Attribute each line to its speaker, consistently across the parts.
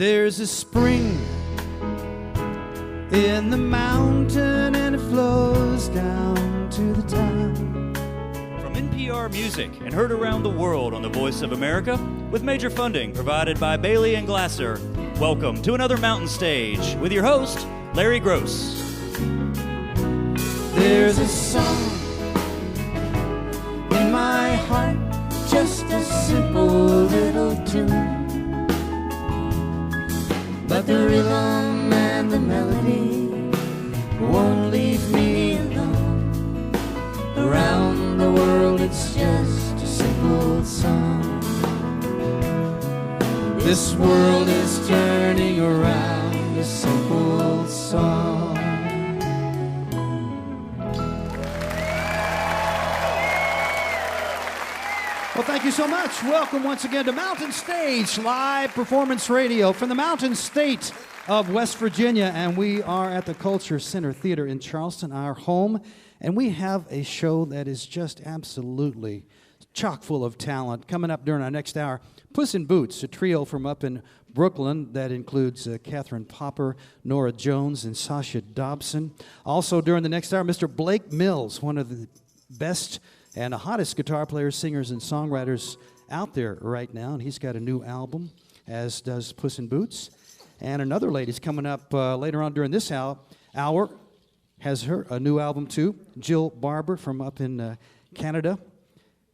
Speaker 1: There's a spring in the mountain and it flows down to the town.
Speaker 2: From NPR Music and heard around the world on the Voice of America, with major funding provided by Bailey and Glasser, welcome to another Mountain Stage with your host, Larry Gross.
Speaker 1: There's a song in my heart, just a simple little tune, but the rhythm and the melody won't leave me alone. Around the world it's just a simple song. This world is turning around, a simple song. Well, thank you so much. Welcome once again to Mountain Stage, live performance radio from the Mountain State of West Virginia. And we are at the Culture Center Theater in Charleston, our home. And we have a show that is just absolutely chock full of talent. Coming up during our next hour, Puss in Boots, a trio from up in Brooklyn that includes Catherine Popper, Norah Jones, and Sasha Dobson. Also during the next hour, Mr. Blake Mills, one of the best and the hottest guitar players, singers, and songwriters out there right now. And he's got a new album, as does Puss in Boots. And another lady's coming up later on during this hour, has a new album too, Jill Barber from up in Canada.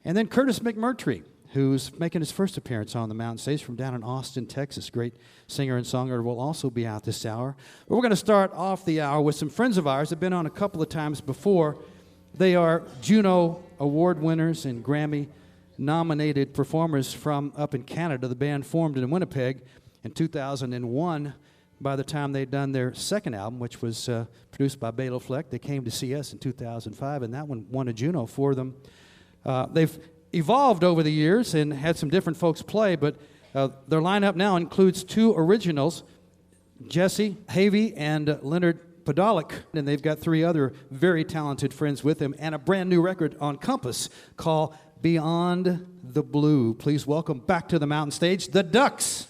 Speaker 1: And then Curtis McMurtry, who's making his first appearance on the Mountain Stage from down in Austin, Texas. Great singer and songwriter, will also be out this hour. But we're going to start off the hour with some friends of ours that have been on a couple of times before. They are Juno Award winners and Grammy-nominated performers from up in Canada. The band formed in Winnipeg in 2001. By the time they'd done their second album, which was produced by Bela Fleck, they came to see us in 2005, and that one won a Juno for them. They've evolved over the years and had some different folks play, but their lineup now includes two originals, Jesse Havey and Leonard Podolak, and they've got three other very talented friends with them, and a brand new record on Compass called Beyond the Blue. Please welcome back to the Mountain Stage, the Duhks.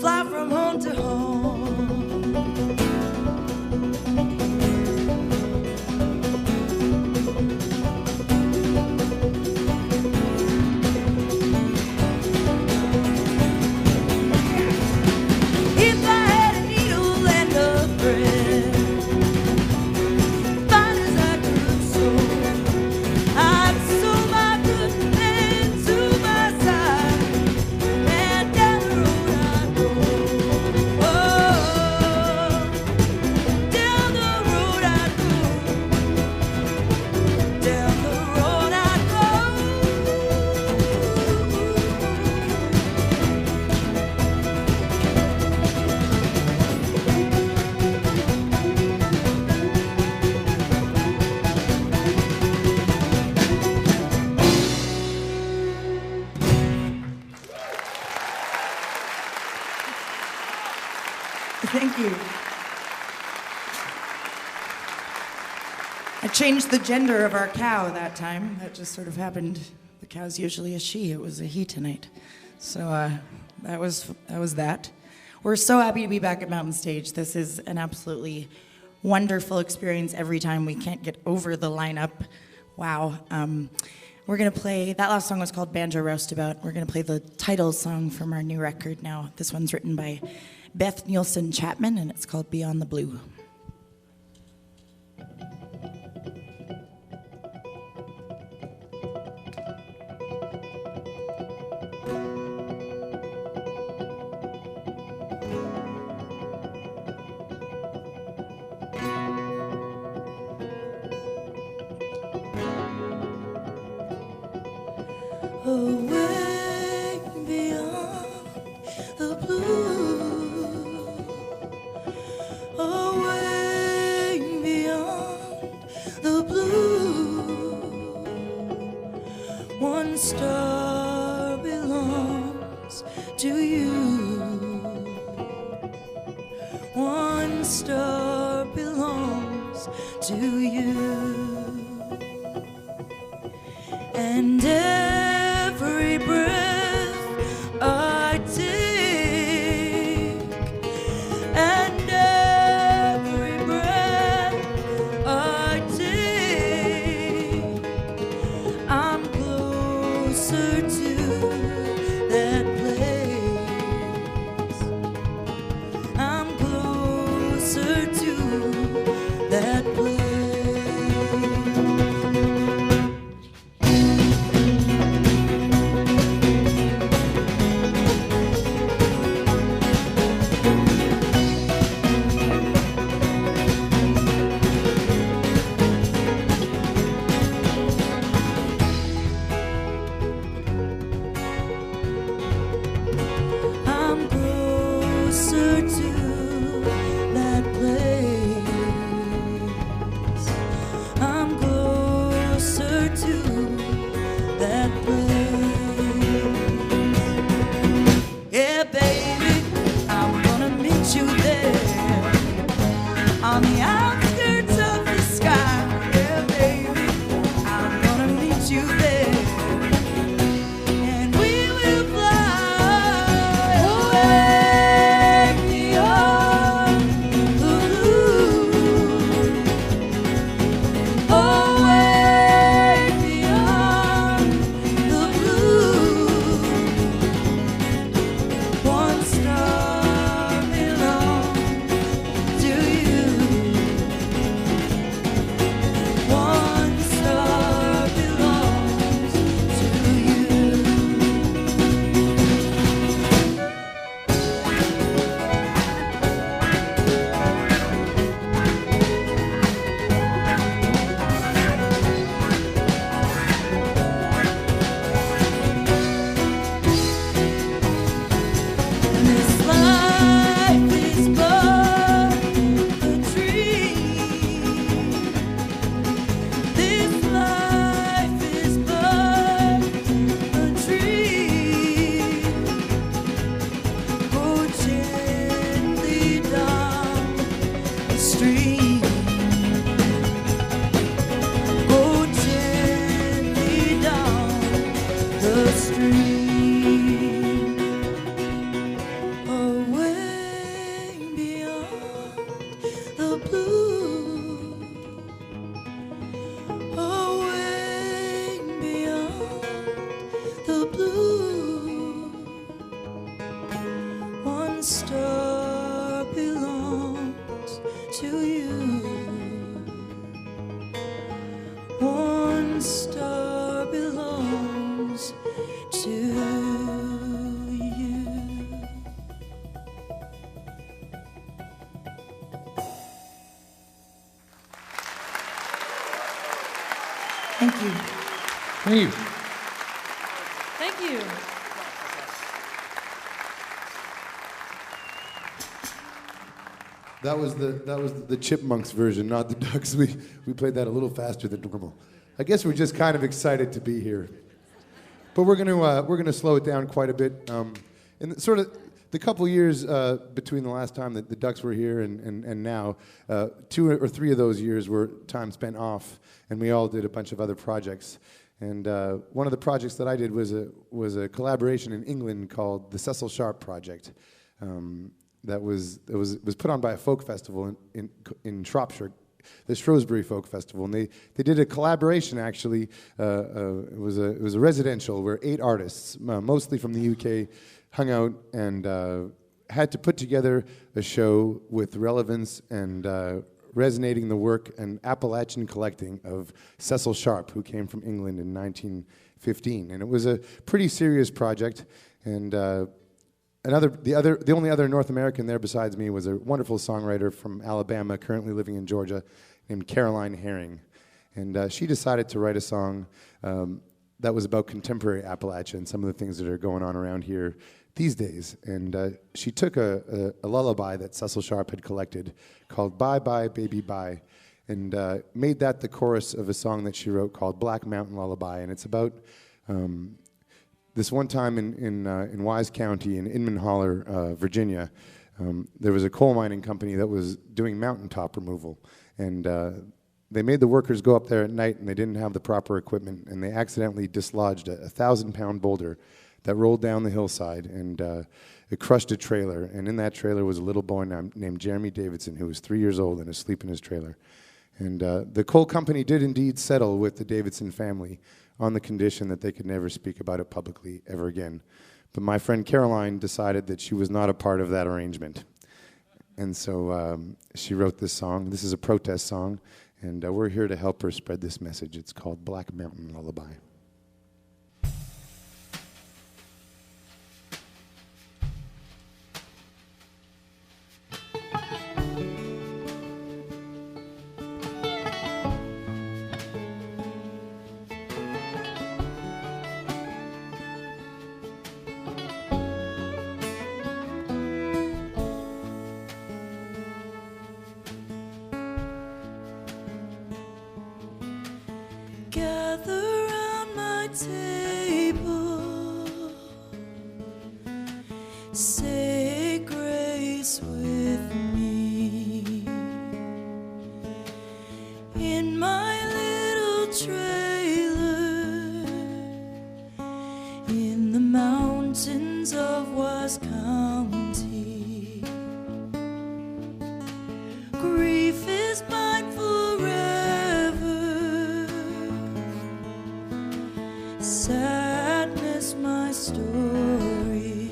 Speaker 3: fly from home to home. If I had a needle and a thread, fine as I could sew, I'd sew my good man to my side, and down the road I'd go. Oh, down the road I'd go. Down the road I'd go. Thank you. I changed the gender of our cow that time. That just sort of happened. The cow's usually a she. It was a he tonight. So that was that. We're so happy to be back at Mountain Stage. This is an absolutely wonderful experience every time. We can't get over the lineup. Wow. We're going to play, that last song was called Banjo Roustabout. We're going to play the title song from our new record now. This one's written by Beth Nielsen Chapman, and it's called Beyond the Blue. Away beyond the blue, away beyond the blue, one star belongs to you, one star belongs to you, and every breath I take, and every breath I take, I'm closer to that place. I'm closer to that place. star belongs to you. One star belongs to you. Thank you.
Speaker 1: Thank you.
Speaker 4: Thank you.
Speaker 5: That was the Chipmunks version, not the Duhks. We played that a little faster than normal. I guess we're just kind of excited to be here, but we're gonna slow it down quite a bit. In sort of the couple years between the last time that the Duhks were here and now, 2 or 3 of those years were time spent off, and we all did a bunch of other projects. And one of the projects that I did was a collaboration in England called the Cecil Sharp Project. That was put on by a folk festival in Shropshire, the Shrewsbury Folk Festival, and they did a collaboration actually. It was a residential where 8 artists, mostly from the UK, hung out and had to put together a show with relevance and resonating the work and Appalachian collecting of Cecil Sharp, who came from England in 1915, and it was a pretty serious project. And the only other North American there besides me was a wonderful songwriter from Alabama, currently living in Georgia, named Caroline Herring. And she decided to write a song that was about contemporary Appalachia and some of the things that are going on around here these days. And she took a lullaby that Cecil Sharp had collected called Bye Bye Baby Bye, and made that the chorus of a song that she wrote called Black Mountain Lullaby. And it's about this one time in Wise County in Inman Holler, Virginia, there was a coal mining company that was doing mountaintop removal. And they made the workers go up there at night, and they didn't have the proper equipment, and they accidentally dislodged a 1,000-pound boulder that rolled down the hillside, and it crushed a trailer. And in that trailer was a little boy named Jeremy Davidson, who was 3 years old and asleep in his trailer. And the coal company did indeed settle with the Davidson family on the condition that they could never speak about it publicly ever again. But my friend Caroline decided that she was not a part of that arrangement. And so she wrote this song. This is a protest song, and we're here to help her spread this message. It's called Black Mountain Lullaby.
Speaker 3: Gather round my table, say grace with me. In my little trailer, in the mountains of West County, grief is mine forever. Sadness, my story.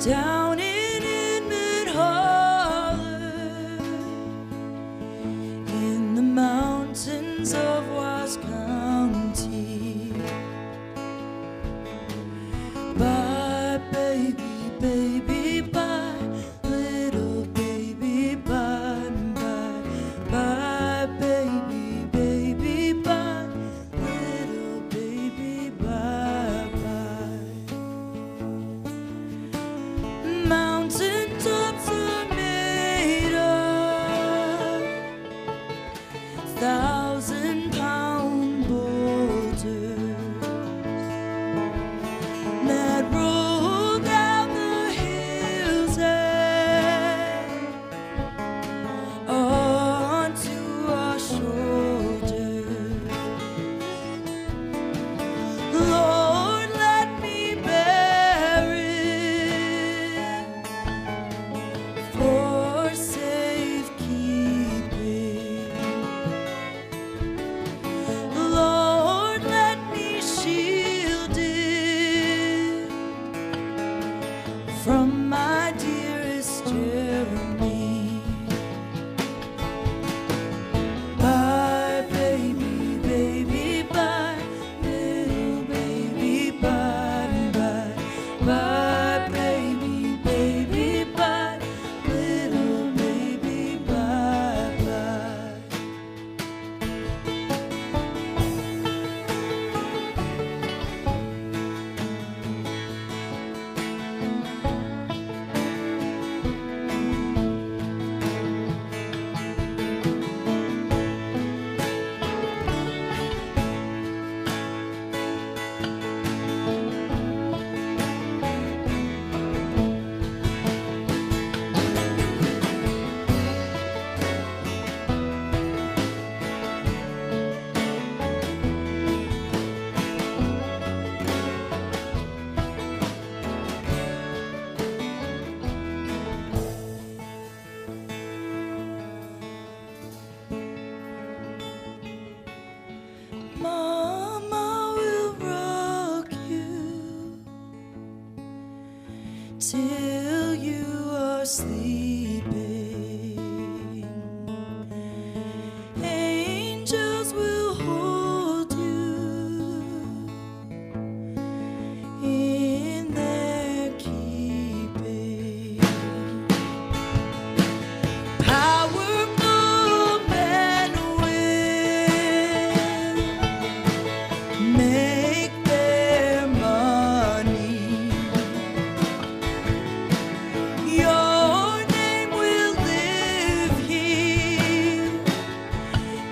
Speaker 3: Down in Inman Holler, in the mountains of Wise County. Bye, baby, baby, bye, little baby, bye, bye, bye, baby, baby, bye. Little baby, bye bye. Mountain tops are made of 1,000-pound boulders that roll down the hill. till you are sleeping. Angels will hold you in their keeping. Powerful men will make their money. Your name will live here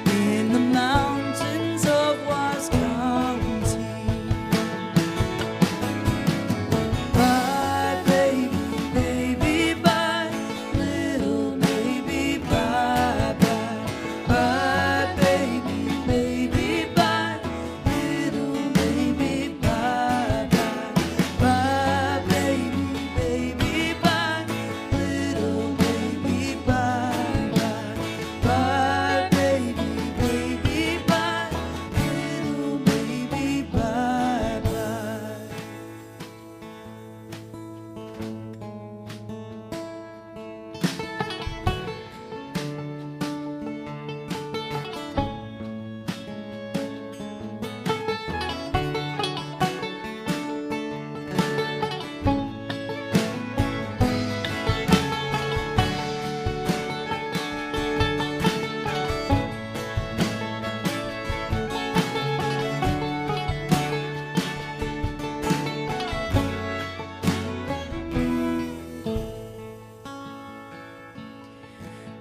Speaker 3: in the mountains of Wisconsin. Bye, baby, baby, bye, little baby, bye, bye. Bye, baby, baby, bye, little baby, bye, bye. Bye, baby, baby, bye, little baby, bye, bye. Bye, baby, baby, bye, little baby, bye, bye.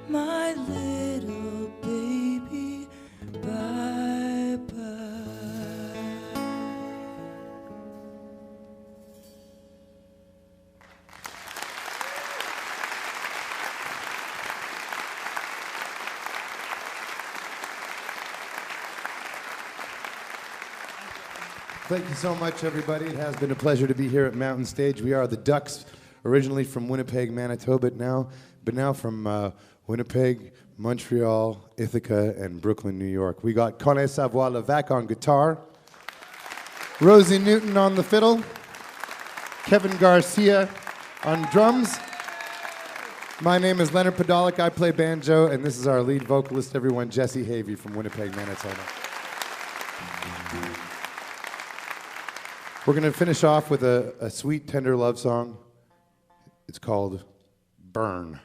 Speaker 3: My little baby, bye bye.
Speaker 5: Thank you so much, everybody. It has been a pleasure to be here at Mountain Stage. We are the Duhks, originally from Winnipeg, Manitoba, but now from Winnipeg, Montreal, Ithaca, and Brooklyn, New York. We got Connaît Savoie Levac on guitar, Rosie Newton on the fiddle, Kevin Garcia on drums. My name is Leonard Podolak. I play banjo, and this is our lead vocalist, everyone, Jesse Havey from Winnipeg, Manitoba. We're going to finish off with a sweet, tender love song. It's called Burn.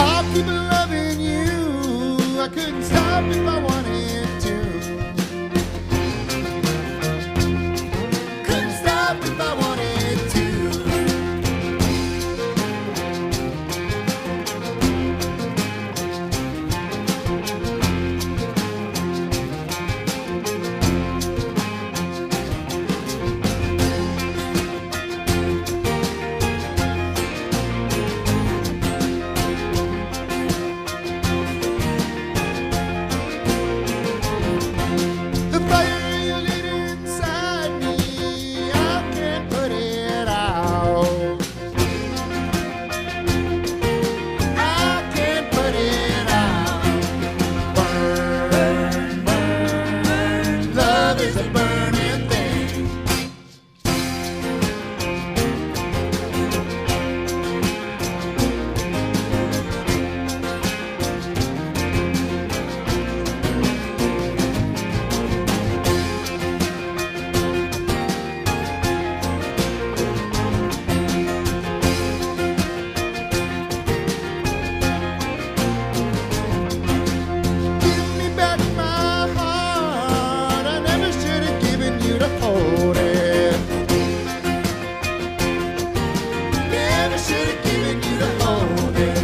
Speaker 5: I'll keep loving you. I couldn't stop if I wanted to. Couldn't stop if I wanted to. The fire you lit inside me, I can't put it out. I can't put it out. Burn, burn, burn. Love is a burning thing. Give me back my heart. I never should have given you to hold it. Never should have given you to hold it.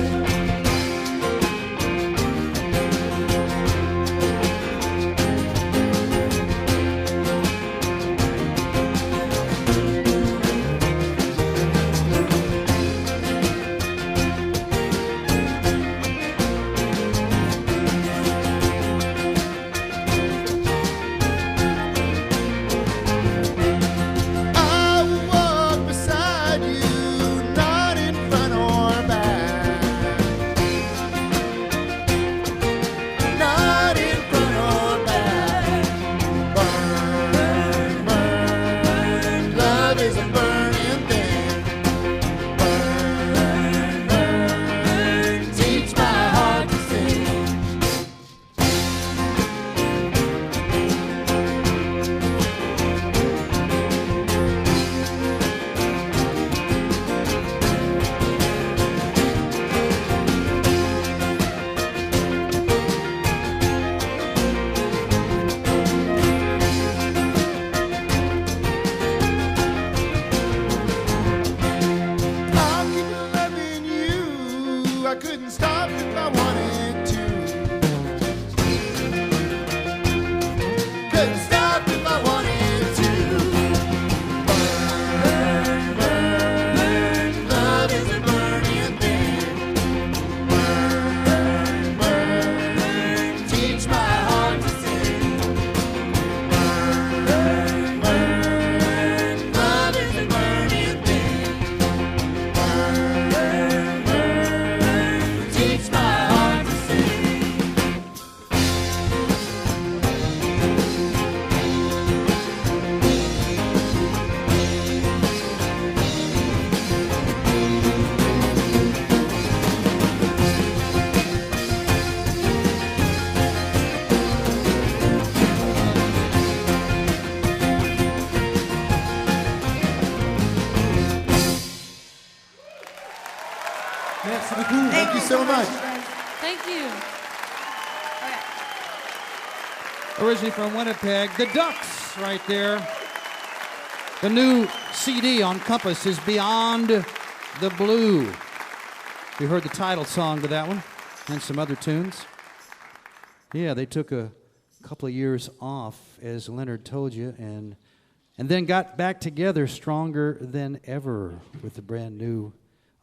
Speaker 5: Merci beaucoup. Thank you so much.
Speaker 4: Thank you.
Speaker 1: Originally from Winnipeg, the Duhks right there. The new CD on Compass is Beyond the Blue. We heard the title song to that one and some other tunes. Yeah, they took a couple of years off, as Leonard told you, and then got back together stronger than ever with a brand new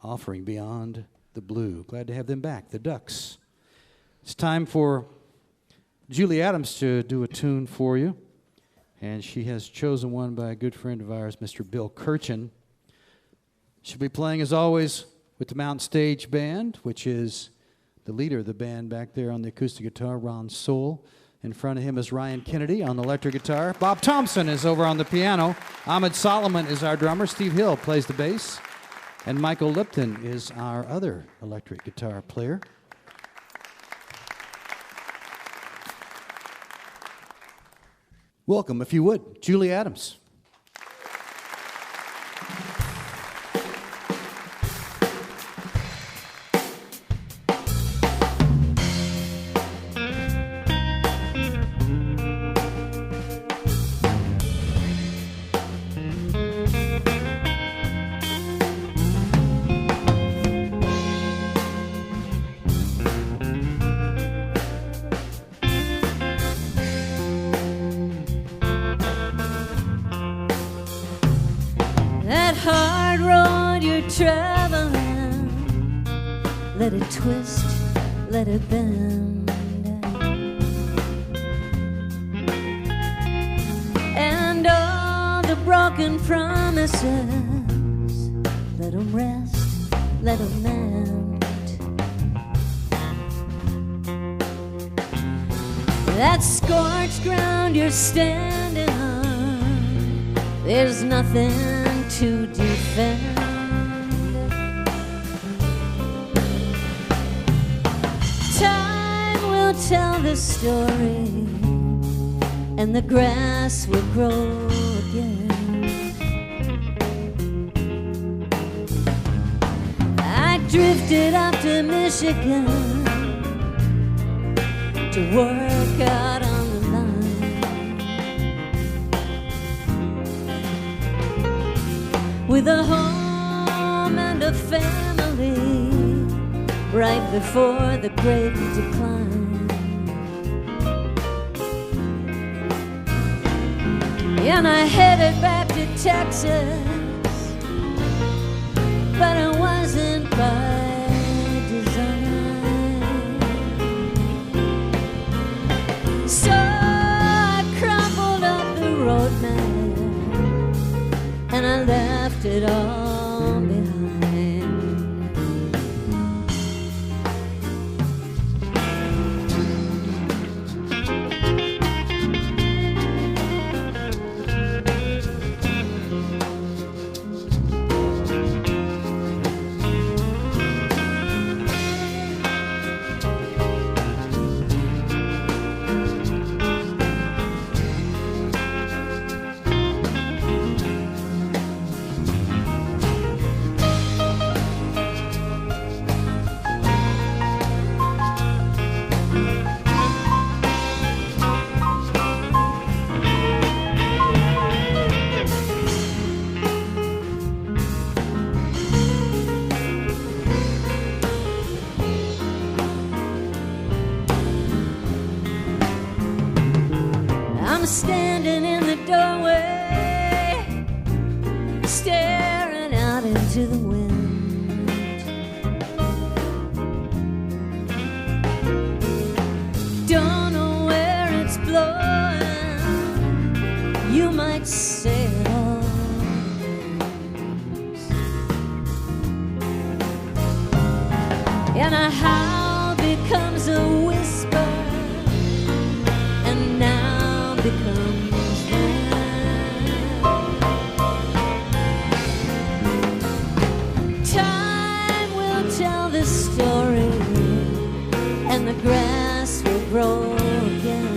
Speaker 1: offering, Beyond the Blue. Glad to have them back, the Duhks. It's time for Julie Adams to do a tune for you, and she has chosen one by a good friend of ours, Mr. Bill Kirchen. She'll be playing, as always, with the Mountain Stage Band, which is the leader of the band back there on the acoustic guitar, Ron Soule. In front of him is Ryan Kennedy on the electric guitar. Bob Thompson is over on the piano. Ahmed Solomon is our drummer. Steve Hill plays the bass. And Michael Lipton is our other electric guitar player. Welcome, if you would, Julie Adams.
Speaker 6: Hard road you're traveling, let it twist, let it bend, and all the broken promises, let them rest, let them mend. That scorched ground you're standing on, there's nothing to defend. Time will tell the story, and the grass will grow again. I drifted up to Michigan to work out on the line, with a home and a family right before the great decline. And I headed back to Texas, but it wasn't by design. So I crumpled up the road map, and I left it all behind. I'm standing in the doorway, staring out into the wind. Don't know where it's blowing, you might say it all ends. And a howl becomes a whisper, and now becomes then. Time will tell the story, and the grass will grow again.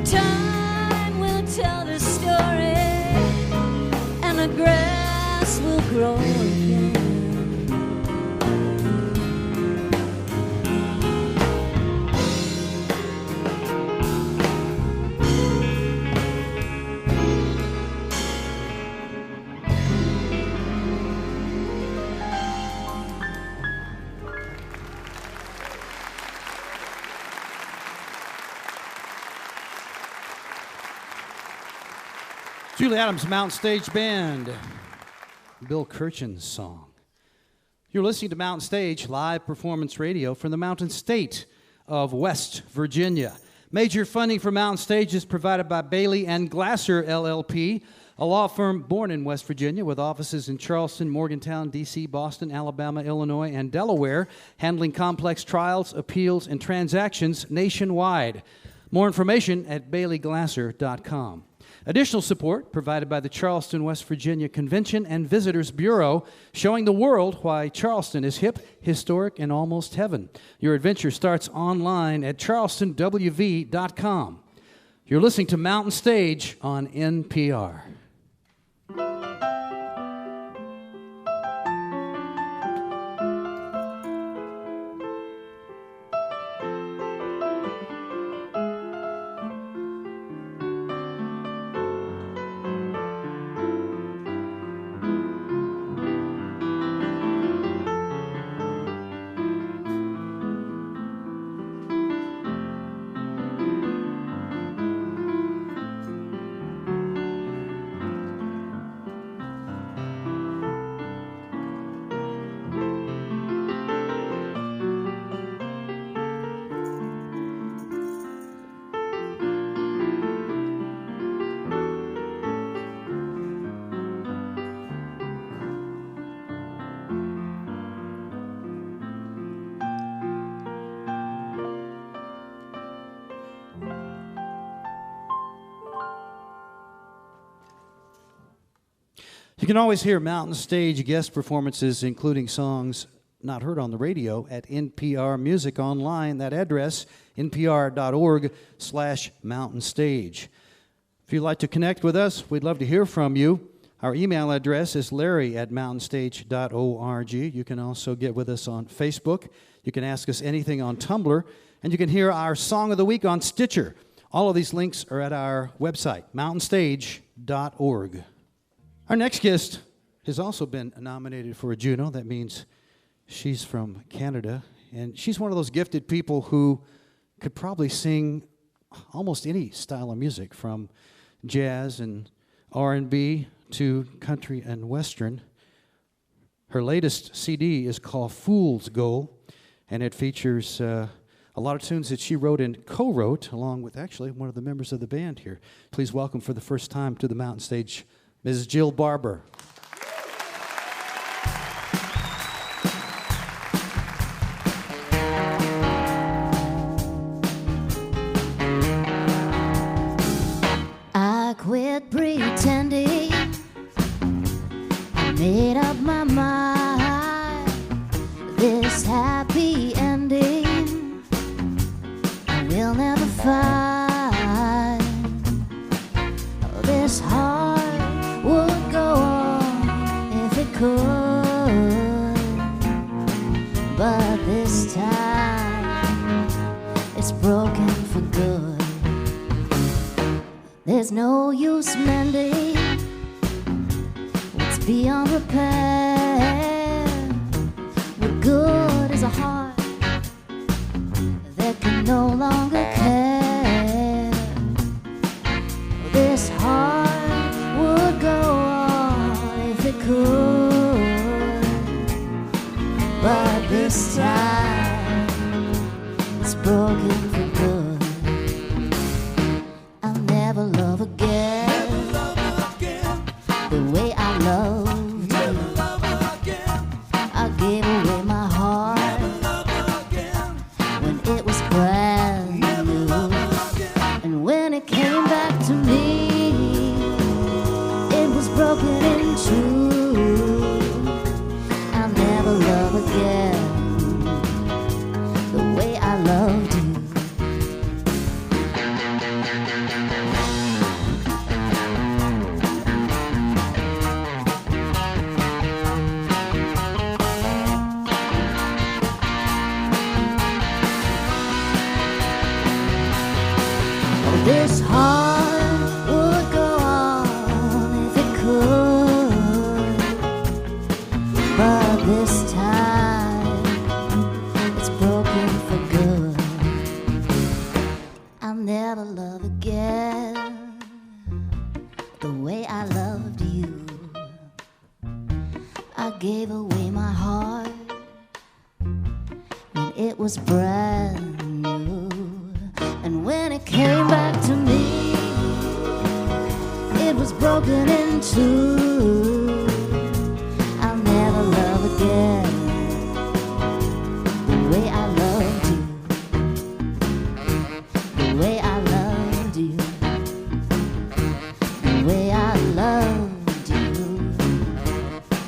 Speaker 6: Time will tell the story, and the grass grow again.
Speaker 1: Julie Adams Mountain Stage Band, Bill Kirchin's song. You're listening to Mountain Stage live performance radio from the Mountain State of West Virginia. Major funding for Mountain Stage is provided by Bailey and Glasser LLP, a law firm born in West Virginia with offices in Charleston, Morgantown, D.C., Boston, Alabama, Illinois, and Delaware, handling complex trials, appeals, and transactions nationwide. More information at baileyglasser.com. Additional support provided by the Charleston, West Virginia Convention and Visitors Bureau, showing the world why Charleston is hip, historic, and almost heaven. Your adventure starts online at charlestonwv.com. You're listening to Mountain Stage on NPR. You can always hear Mountain Stage guest performances, including songs not heard on the radio, at NPR Music Online. That address, npr.org/Mountain Stage. If you'd like to connect with us, we'd love to hear from you. Our email address is larry@mountainstage.org. You can also get with us on Facebook. You can ask us anything on Tumblr. And you can hear our Song of the Week on Stitcher. All of these links are at our website, mountainstage.org. Our next guest has also been nominated for a Juno. That means she's from Canada. And she's one of those gifted people who could probably sing almost any style of music, from jazz and R&B to country and western. Her latest CD is called Fool's Gold, and it features a lot of tunes that she wrote and co-wrote along with actually one of the members of the band here. Please welcome for the first time to the Mountain Stage, Mrs. Jill Barber.
Speaker 6: I quit pretending, I made up my mind. This happy ending we'll never find. This heart would go on if it could, but this time it's broken for good. There's no use mending what's beyond repair. What good is a heart that can no longer care? This heart would go on if it could, but this time it's broken for good. I'll never love again, the way I loved you. I gave away my heart when it was brand new, and when it came back to me, it was broken in two. I'll never love again the way I loved you. the way I loved you. I gave away my heart when it was brand new. And when it came back to me, it was broken in two. I'll never love again the way I loved you. The way I loved you. The way I loved you.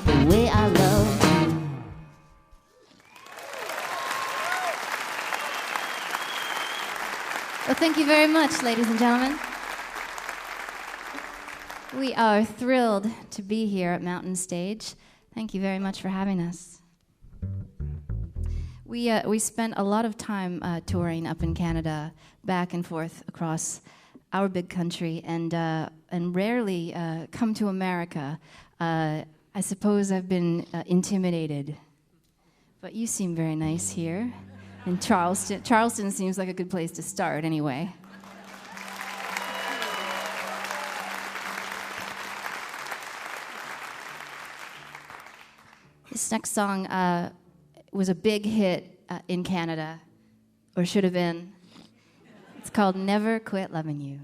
Speaker 6: The way I loved you.
Speaker 7: Well, thank you very much, ladies and gentlemen. We are thrilled to be here at Mountain Stage. Thank you very much for having us. We spent a lot of time touring up in Canada, back and forth across our big country, and rarely come to America. I suppose I've been intimidated, but you seem very nice here. And Charleston seems like a good place to start, anyway. This next song was a big hit in Canada, or should have been. It's called Never Quit Loving You.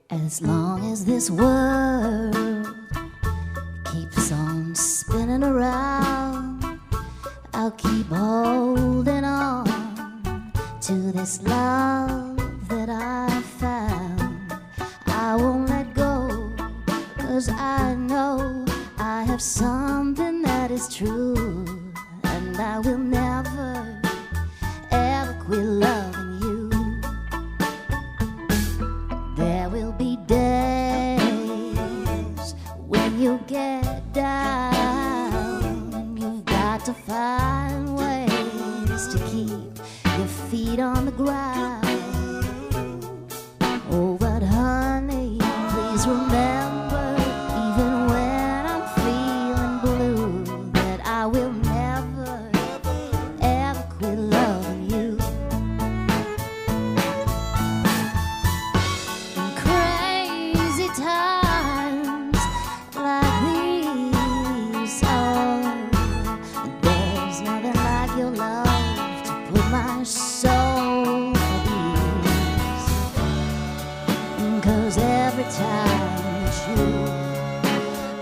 Speaker 6: As long as this world keeps on spinning around, I'll keep holding on to this love that I found. I won't let go, 'cause I know I have something that is true, and I will never, ever quit loving you. There will be days when you get down, and you've got to find ways to keep your feet on the ground. Oh, but honey, please remember, even when I'm feeling blue, that I will never, ever quit loving you. In crazy times like these, oh, there's nothing like your love to put my soul at ease. 'Cause every time that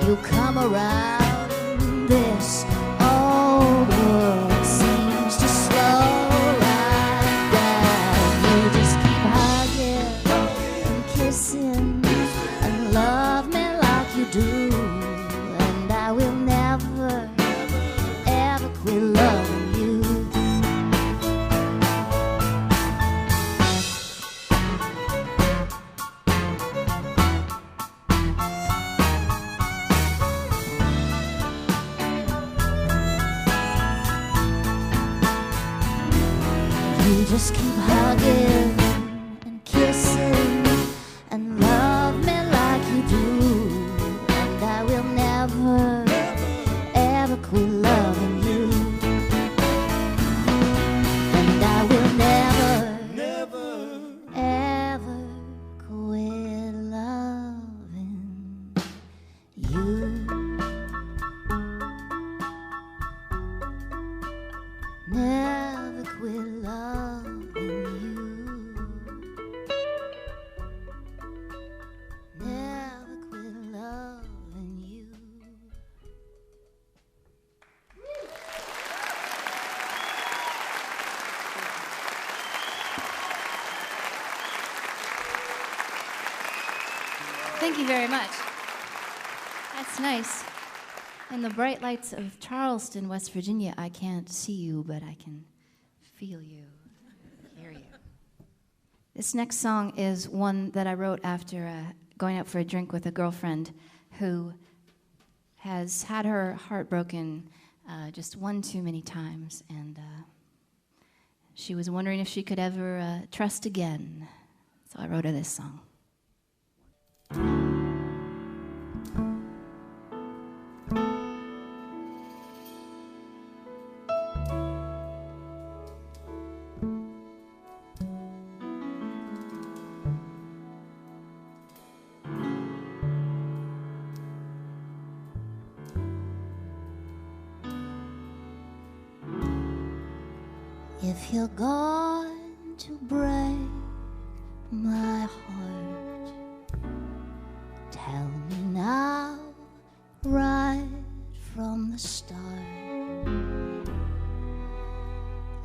Speaker 6: you come around, this old world seems to slow right down. You just keep hugging and kissing and love me like you do, and I will never, ever quit loving you. You just keep hugging and kissing and love me like you do, and I will never, ever quit loving you. And I will never, ever quit loving you. Never quit loving you. Never quit loving you.
Speaker 7: Thank you very much. That's nice. In the bright lights of Charleston, West Virginia, I can't see you, but I can feel you, hear you. This next song is one that I wrote after going out for a drink with a girlfriend who has had her heart broken just one too many times, and she was wondering if she could ever trust again. So I wrote her this song.
Speaker 6: If you're going to break my heart, tell me now, right from the start.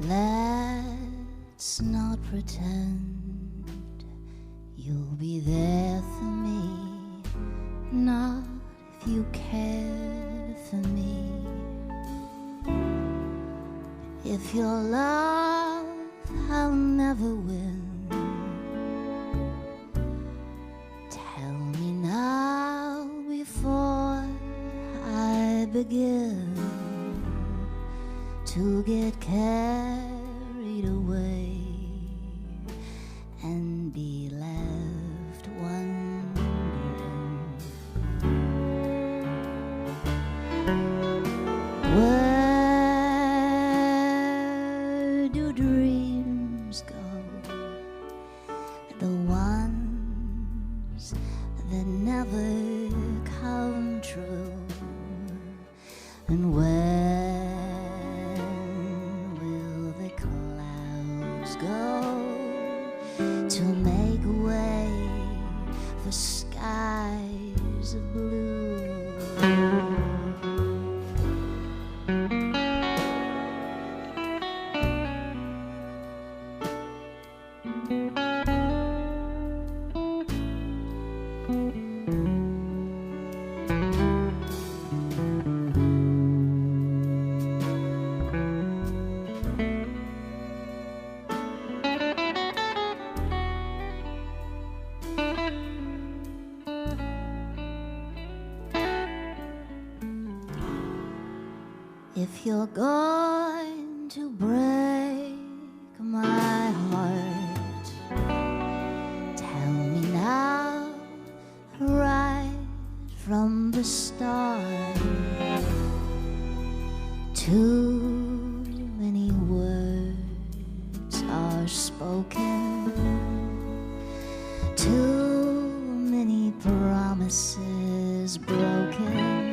Speaker 6: Let's not pretend you'll be there for me, not if you care for me. If your love I'll never win, tell me now before I begin to get carried away and be left wondering where do dreams go, the ones that never come true, and when will the clouds go to make way for skies of blue? If you're going to break my heart, tell me now, right from the start. Too many words are spoken, too many promises broken.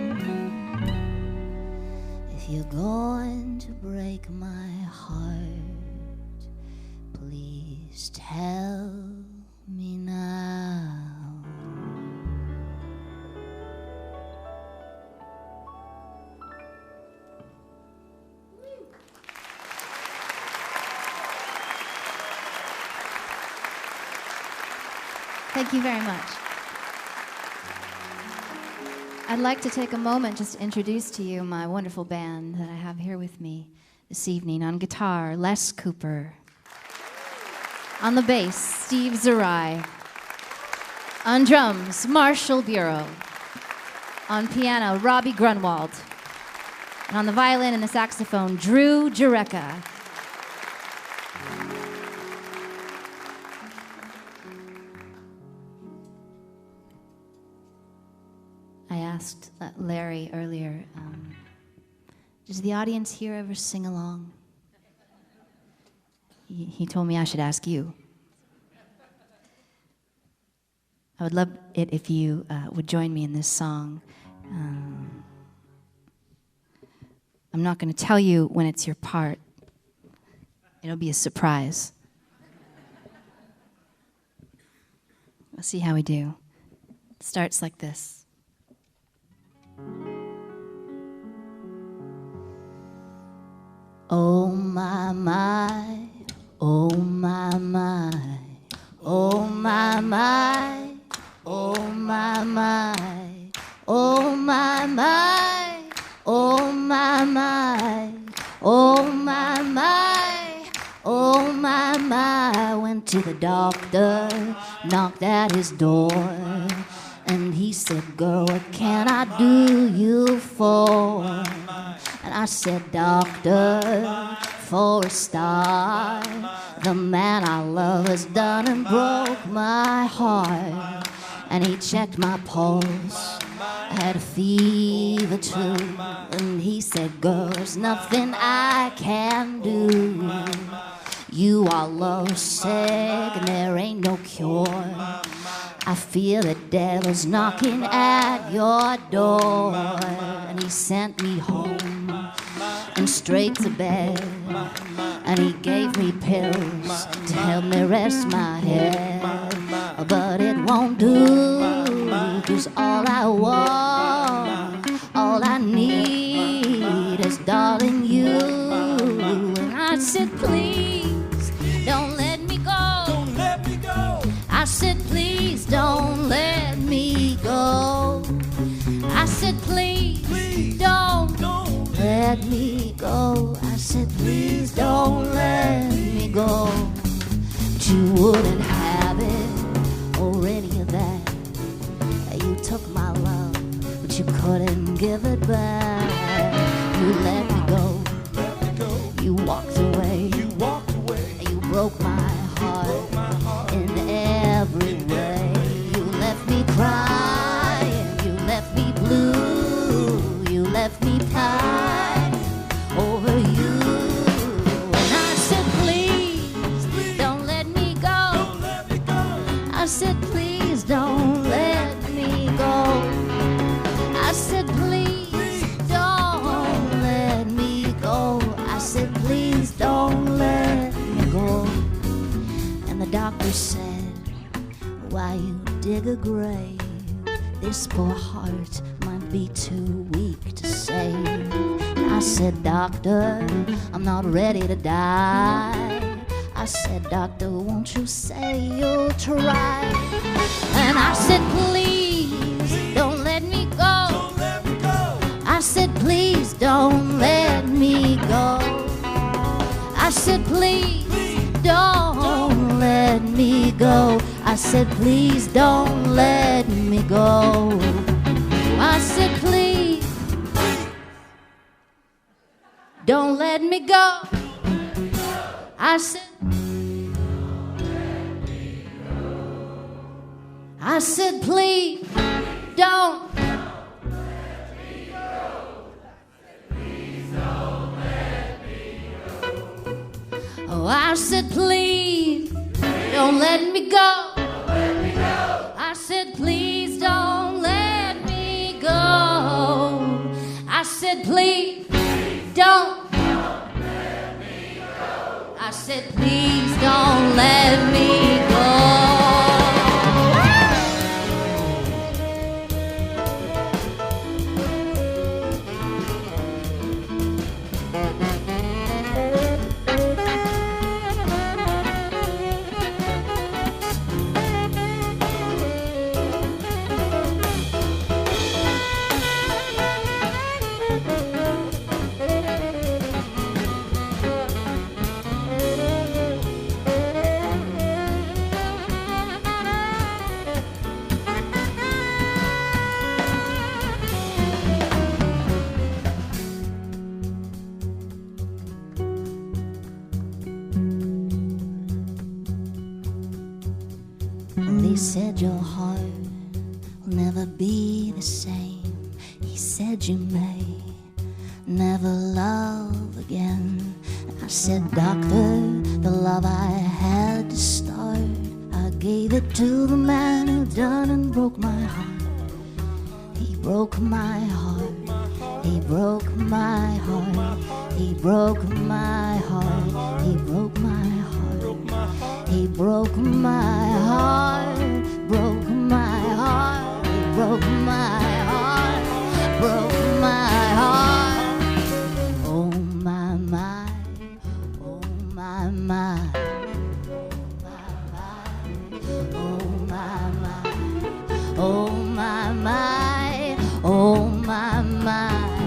Speaker 6: If you're going to break my heart, please tell me now.
Speaker 7: Thank you very much. I'd like to take a moment just to introduce to you my wonderful band that I have here with me this evening. On guitar, Les Cooper. On the bass, Steve Zerai. On drums, Marshall Bureau. On piano, Robbie Grunwald. And on the violin and the saxophone, Drew Jureka. I asked Larry earlier, does the audience here ever sing along? He told me I should ask you. I would love it if you would join me in this song. I'm not going to tell you when it's your part. It'll be a surprise. We'll see how we do. It starts like this.
Speaker 6: Oh my, my, oh my, my, oh my, my, oh my, my, oh my, my, oh my, my, oh my, my, oh my, my. Went to the doctor, knocked at his door, and he said, girl, what can I do you for? And I said, doctor, for a start, the man I love has done and broke my heart. And he checked my pulse, had fever too. And he said, girl, there's nothing I can do. You are love sick and there ain't no cure. I feel the devil's knocking at your door. And he sent me home and straight to bed. And he gave me pills to help me rest my head. But it won't do, 'cause all I want, all I need is darling you. And I said, please, don't let me go.
Speaker 8: Don't let me go.
Speaker 6: I said, please, don't let me go. I said, please, don't let me go. I said, please, don't let me go. But you wouldn't have it, or any of that. You took my love, but you couldn't give it back. You let me go. You walked away. You broke my heart in every way. You left me crying. You left me blue. You left me crying over you. And I said, please, don't let me go. I said, please, don't let me go. I said, please, don't let me go. I said, please, don't let me go. And the doctor said, why you dig a grave? This poor heart might be too weak to save. And I said, doctor, I'm not ready to die. I said, doctor, won't you say you'll try? And I said, please, don't let me go. I said, please, don't let me go. I said, please, don't let me go. I said, please, don't let me go. I said, please, don't let me go. I said, please, don't. Oh, I said, please, don't let me go. I said, please, don't let me go. I said, please, don't. I said, please, don't let me go. He said your heart will never be the same. He said you may never love again. I said, doctor, the love I had to start, I gave it to the man who done and broke my heart. He broke my heart. He broke my heart. He broke my heart. He broke my heart. He broke my heart. Broke my heart. He broke my heart. Broke my heart. Oh my my. Oh my my. Oh my my. Oh my my. Oh my my.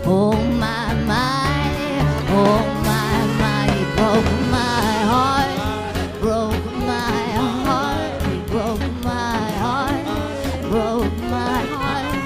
Speaker 6: Oh my my. Oh my my. He broke my heart. Broke my heart. He broke my heart. Broke my heart.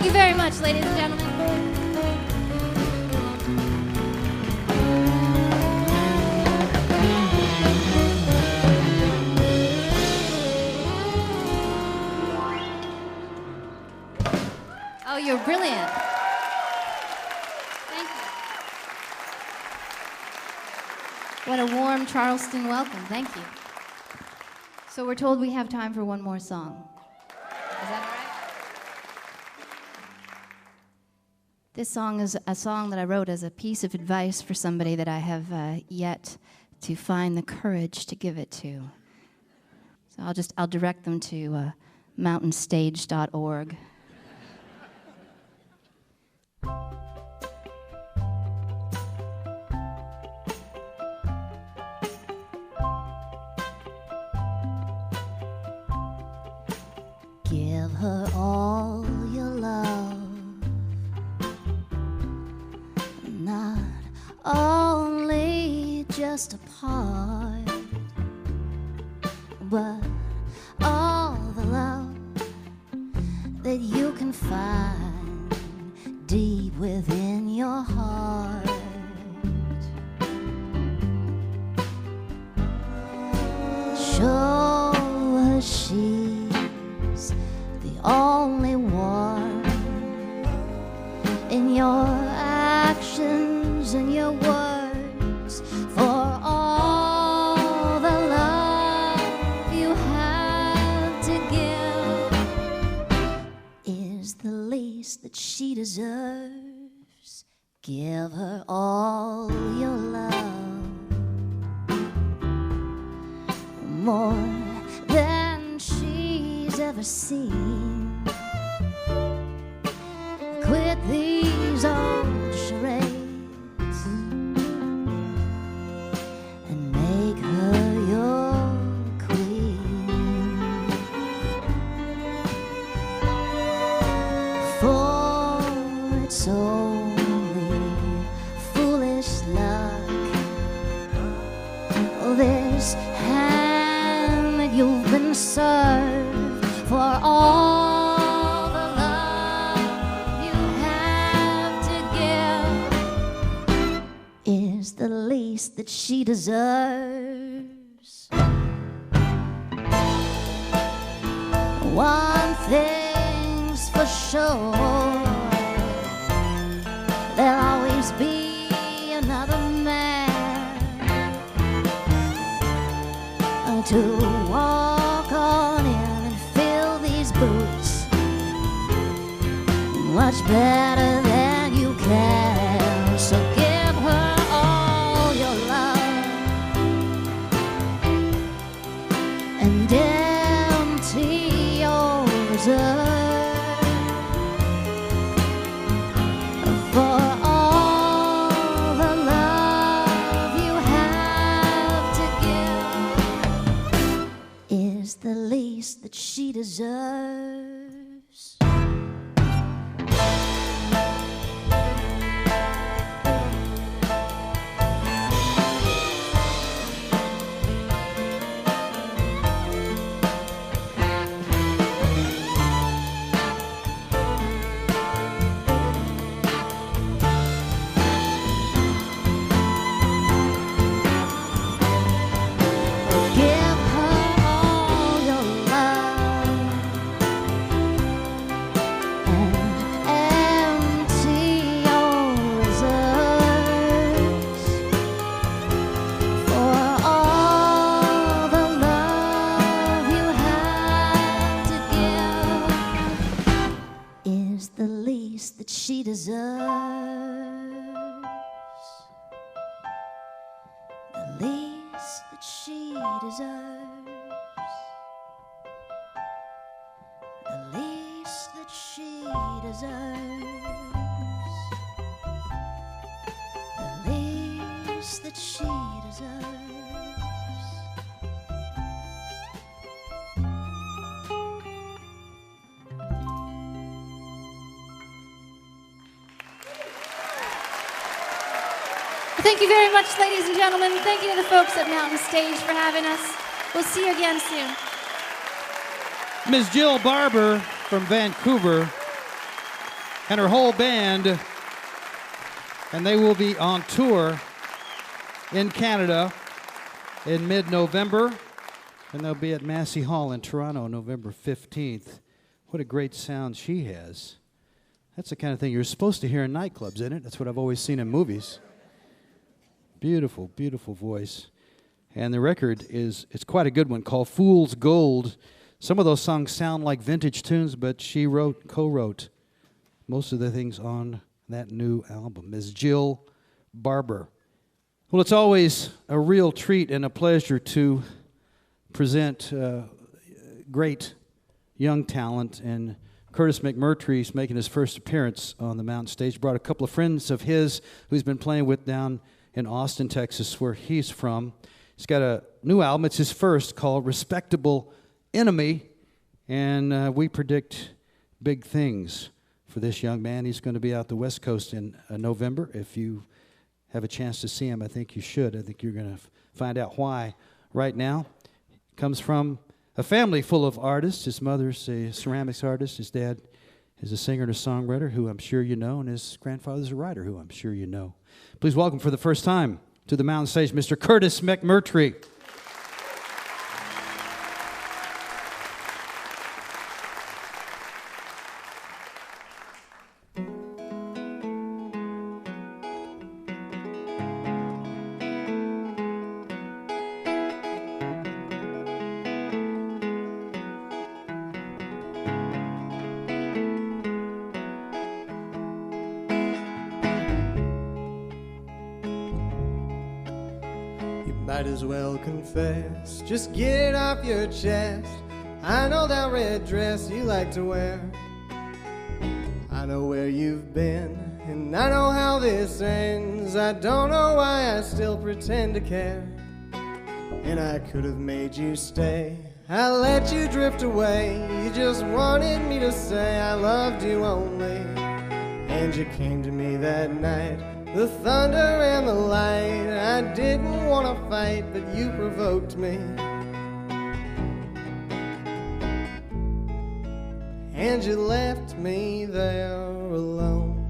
Speaker 7: Thank you very much, ladies and gentlemen. Oh, you're brilliant. Thank you. What a warm Charleston welcome. Thank you. So we're told we have time for one more song. Is that all right? This song is a song that I wrote as a piece of advice for somebody that I have yet to find the courage to give it to. So I'll direct them to mountainstage.org.
Speaker 6: Give her all your love, not only just a part, but all the love that you can find deep within your heart. Show her she's the only one in your actions and your words, for all the love you have to give is the least that she deserves. Give her all your love, more than she's ever seen. Quit these old charades and make her your queen. For it's only foolish luck, oh, this hand that you've been served, for all the love you have to give is the least that she deserves. One thing's for sure, there'll always be another man to walk on in and fill these boots much better than you can. So give her all your love and empty your reserve. For all the love you have to give is the least that she deserves. Give her all your love and empty your reserves. For all the love you have to give is the least that she deserves. The least that she deserves. The least that she deserves. The least that she deserves.
Speaker 7: Thank you very much, ladies and gentlemen. Thank you to the folks at Mountain Stage for having us. We'll see you again soon.
Speaker 1: Ms. Jill Barber from Vancouver. and her whole band, and they will be on tour in Canada in mid-November, and they'll be at Massey Hall in Toronto November 15th. What a great sound she has. That's the kind of thing you're supposed to hear in nightclubs, isn't it? That's what I've always seen in movies. Beautiful, beautiful voice. And the record it's quite a good one, called Fool's Gold. Some of those songs sound like vintage tunes, but she co-wrote most of the things on that new album. Ms. Jill Barber. Well, it's always a real treat and a pleasure to present great young talent, and Curtis McMurtry is making his first appearance on the Mountain Stage. Brought a couple of friends of his who he's been playing with down in Austin, Texas, where he's from. He's got a new album. It's his first, called Respectable Enemy, and we predict big things for this young man. He's going to be out the West Coast in November. If you have a chance to see him, I think you should. I think you're going to find out why. Right now, he comes from a family full of artists. His mother's a ceramics artist. His dad is a singer and a songwriter, who I'm sure you know, and his grandfather's a writer, who I'm sure you know. Please welcome for the first time to the Mountain Stage, Mr. Curtis McMurtry.
Speaker 8: Might as well confess, just get it off your chest. I know that red dress you like to wear. I know where you've been, and I know how this ends. I don't know why I still pretend to care. And I could have made you stay, I let you drift away. You just wanted me to say I loved you only. And you came to me that night, the thunder and the light. I didn't want to fight, but you provoked me. And you left me there alone,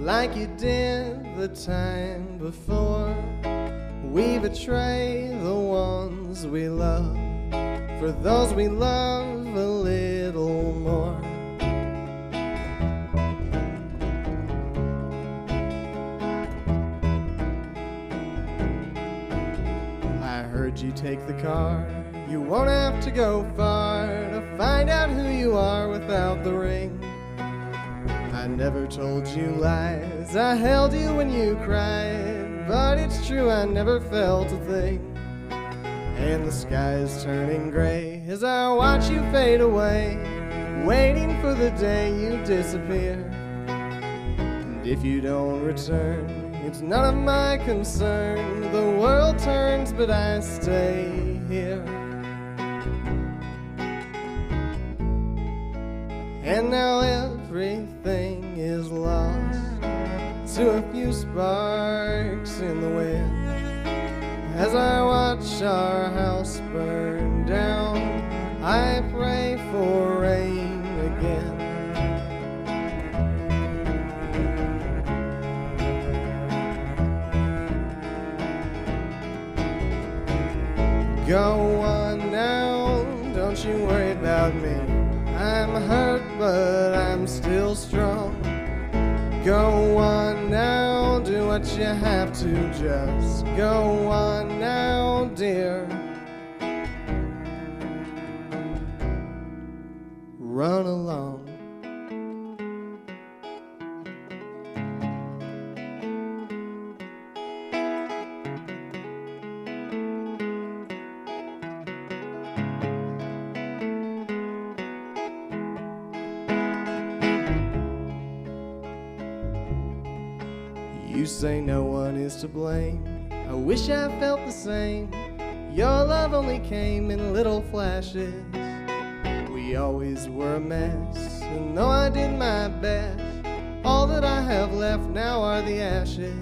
Speaker 8: like you did the time before. We betray the ones we love, for those we love a little more. You take the car, you won't have to go far to find out who you are without the ring. I never told you lies, I held you when you cried, but it's true I never felt a thing. And the sky is turning gray as I watch you fade away, waiting for the day you disappear. And if you don't return, it's none of my concern. The world turns, but I stay here. And now everything is lost to a few sparks in the wind. As I watch our house burn down, I pray for rain again. Go on now, don't you worry about me. I'm hurt, but I'm still strong. Go on now, do what you have to, just go on now, dear. Run along. You say no one is to blame. I wish I felt the same. Your love only came in little flashes. We always were a mess, and though I did my best, all that I have left now are the ashes.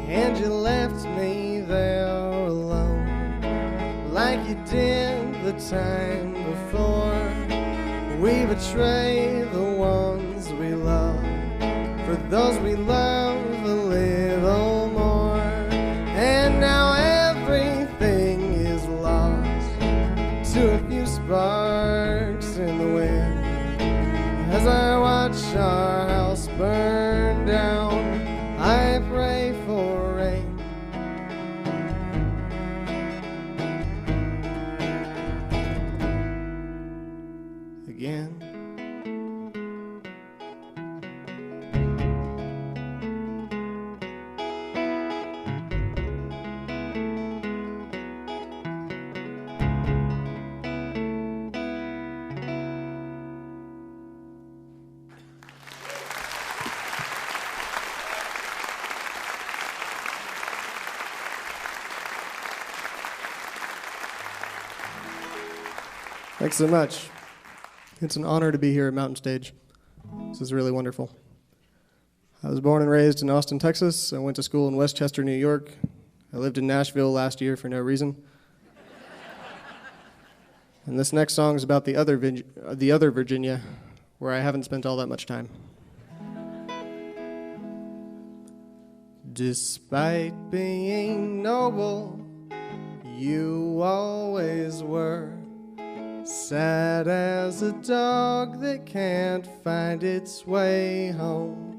Speaker 8: And you left me there alone, like you did the time before we betray the ones we love. For those we love a little more, and now everything is lost to a few sparks in the wind. As I watch our house burn down, I pray for rain. Again. Thanks so much. It's an honor to be here at Mountain Stage. This is really wonderful. I was born and raised in Austin, Texas. I went to school in Westchester, New York. I lived in Nashville last year for no reason. And this next song is about the other Virginia, where I haven't spent all that much time. Despite being noble, you always were sad as a dog that can't find its way home.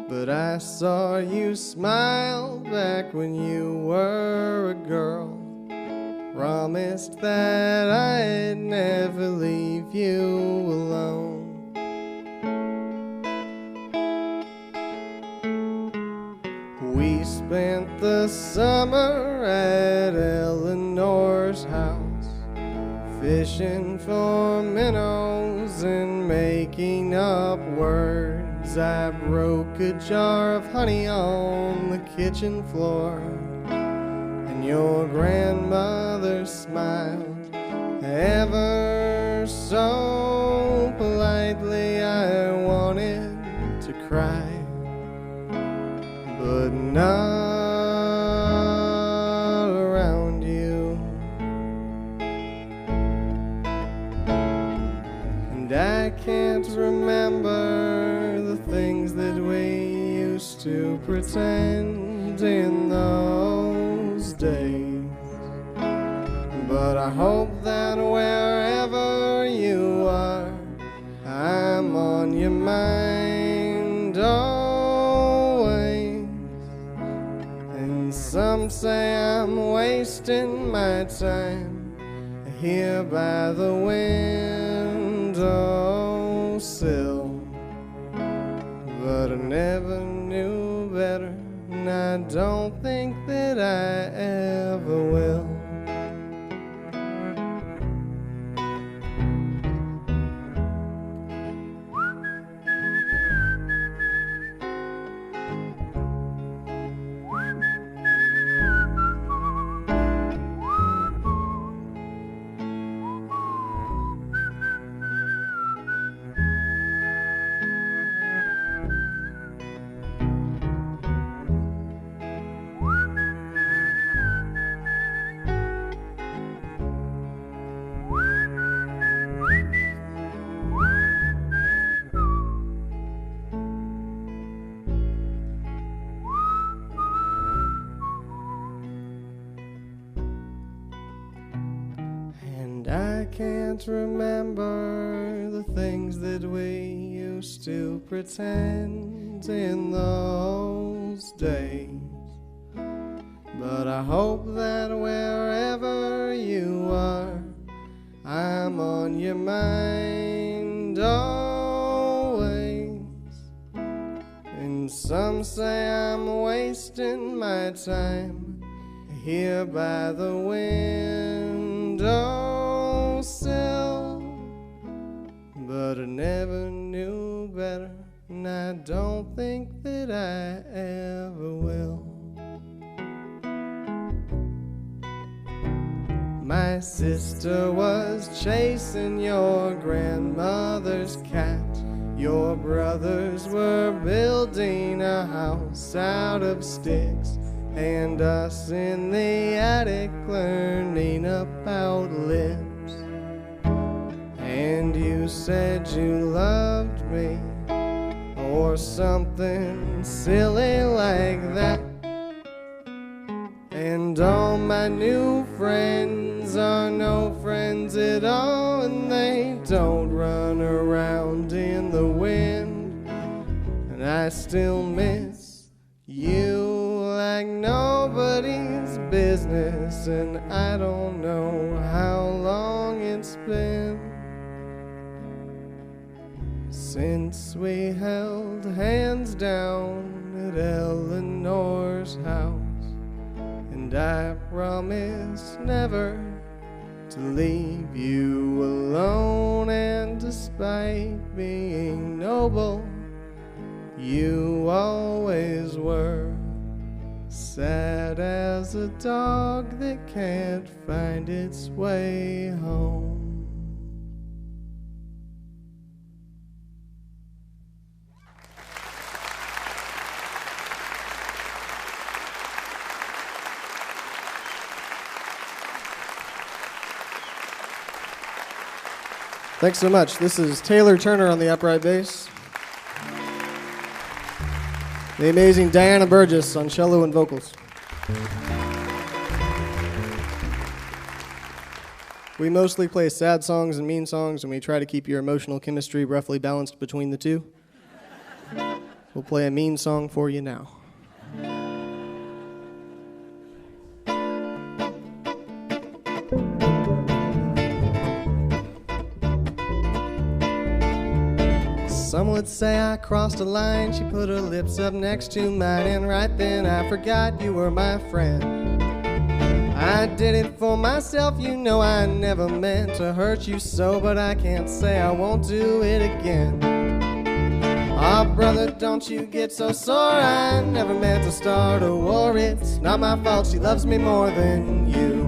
Speaker 8: But I saw you smile back when you were a girl. Promised that I'd never leave you alone. We spent the summer at Eleanor's house, fishing for minnows and making up words. I broke a jar of honey on the kitchen floor, and your grandmother smiled ever so politely. I wanted to cry, but not around you. And I can't remember the things that we used to pretend in those days. But I hope that wherever you are, I'm on your mind always. And some say I'm wasting my time here by the windowsill, but I never knew better, and I don't think that I ever will. I can't remember the things that we used to pretend in those days. But I hope that wherever you are, I'm on your mind always. And some say I'm wasting my time here by the windowsill, but I never knew better, and I don't think that I ever will. My sister was chasing your grandmother's cat. Your brothers were building a house out of sticks, and us in the attic learning about lips. and you said you loved me, or something silly like that. And all my new friends are no friends at all, and they don't run around in the wind. And I still miss you like nobody's business, and I don't know how long it's been since we held hands down at Eleanor's house. And I promise never to leave you alone, and despite being noble, you always were sad as a dog that can't find its way home. Thanks so much. This is Taylor Turner on the upright bass. The amazing Diana Burgess on cello and vocals. We mostly play sad songs and mean songs, and we try to keep your emotional chemistry roughly balanced between the two. We'll play a mean song for you now. Some would say I crossed a line. She put her lips up next to mine, and right then I forgot you were my friend. I did it for myself, you know I never meant to hurt you so, but I can't say I won't do it again. Ah, brother, don't you get so sore. I never meant to start a war. It's not my fault she loves me more than you.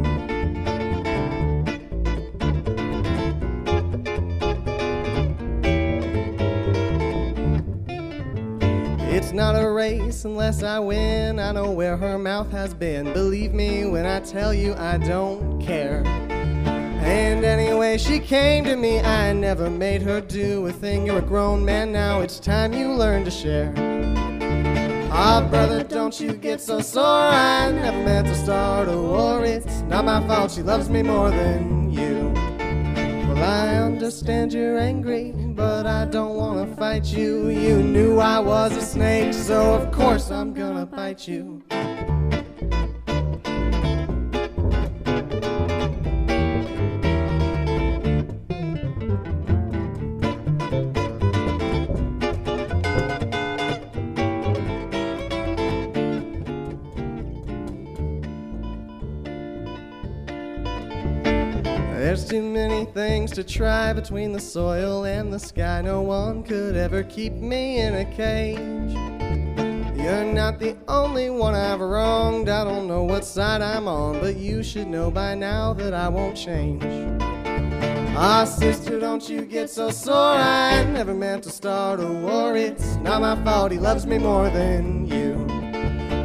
Speaker 8: It's not a race unless I win. I know where her mouth has been. Believe me when I tell you I don't care. And anyway, she came to me. I never made her do a thing. You're a grown man now. It's time you learn to share. Ah, brother, don't you get so sore. I never meant to start a war. It's not my fault she loves me more than you. Well, I understand you're angry, but I don't want to fight you. You knew I was a snake, so of course I'm gonna bite you. There's too many things to try between the soil and the sky. No one could ever keep me in a cage. You're not the only one I've wronged. I don't know what side I'm on, but you should know by now that I won't change. Ah, sister, don't you get so sore. I never meant to start a war. It's not my fault he loves me more than you.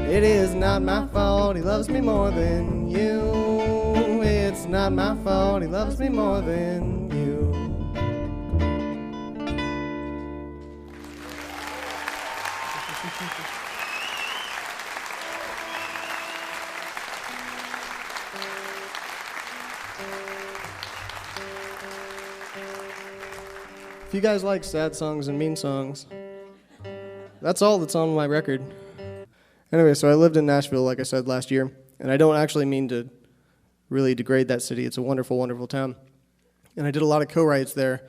Speaker 8: It is not my fault he loves me more than you. It's not my fault he loves me more than you. If you guys like sad songs and mean songs, that's all that's on my record. Anyway, so I lived in Nashville, like I said, last year, and I don't actually mean to really degrade that city. It's a wonderful, wonderful town. And I did a lot of co-writes there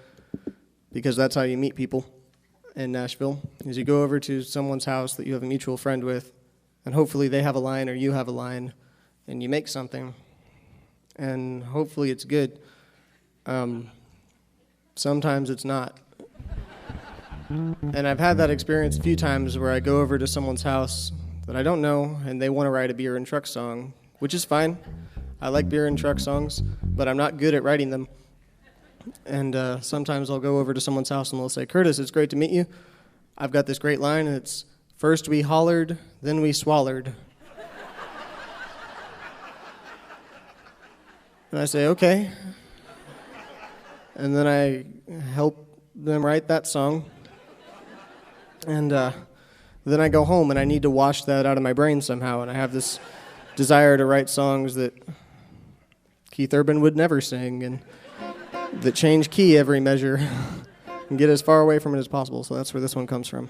Speaker 8: because that's how you meet people in Nashville, is you go over to someone's house that you have a mutual friend with, and hopefully they have a line or you have a line, and you make something, and hopefully it's good. Sometimes it's not. And I've had that experience a few times where I go over to someone's house that I don't know, and they want to write a beer and truck song, which is fine. I like beer and truck songs, but I'm not good at writing them. And sometimes I'll go over to someone's house and they'll say, Curtis, it's great to meet you. I've got this great line, and it's, first we hollered, then we swallered. And I say, okay. And then I help them write that song. And then I go home and I need to wash that out of my brain somehow. And I have this desire to write songs that Keith Urban would never sing and that change key every measure and get as far away from it as possible. So that's where this one comes from.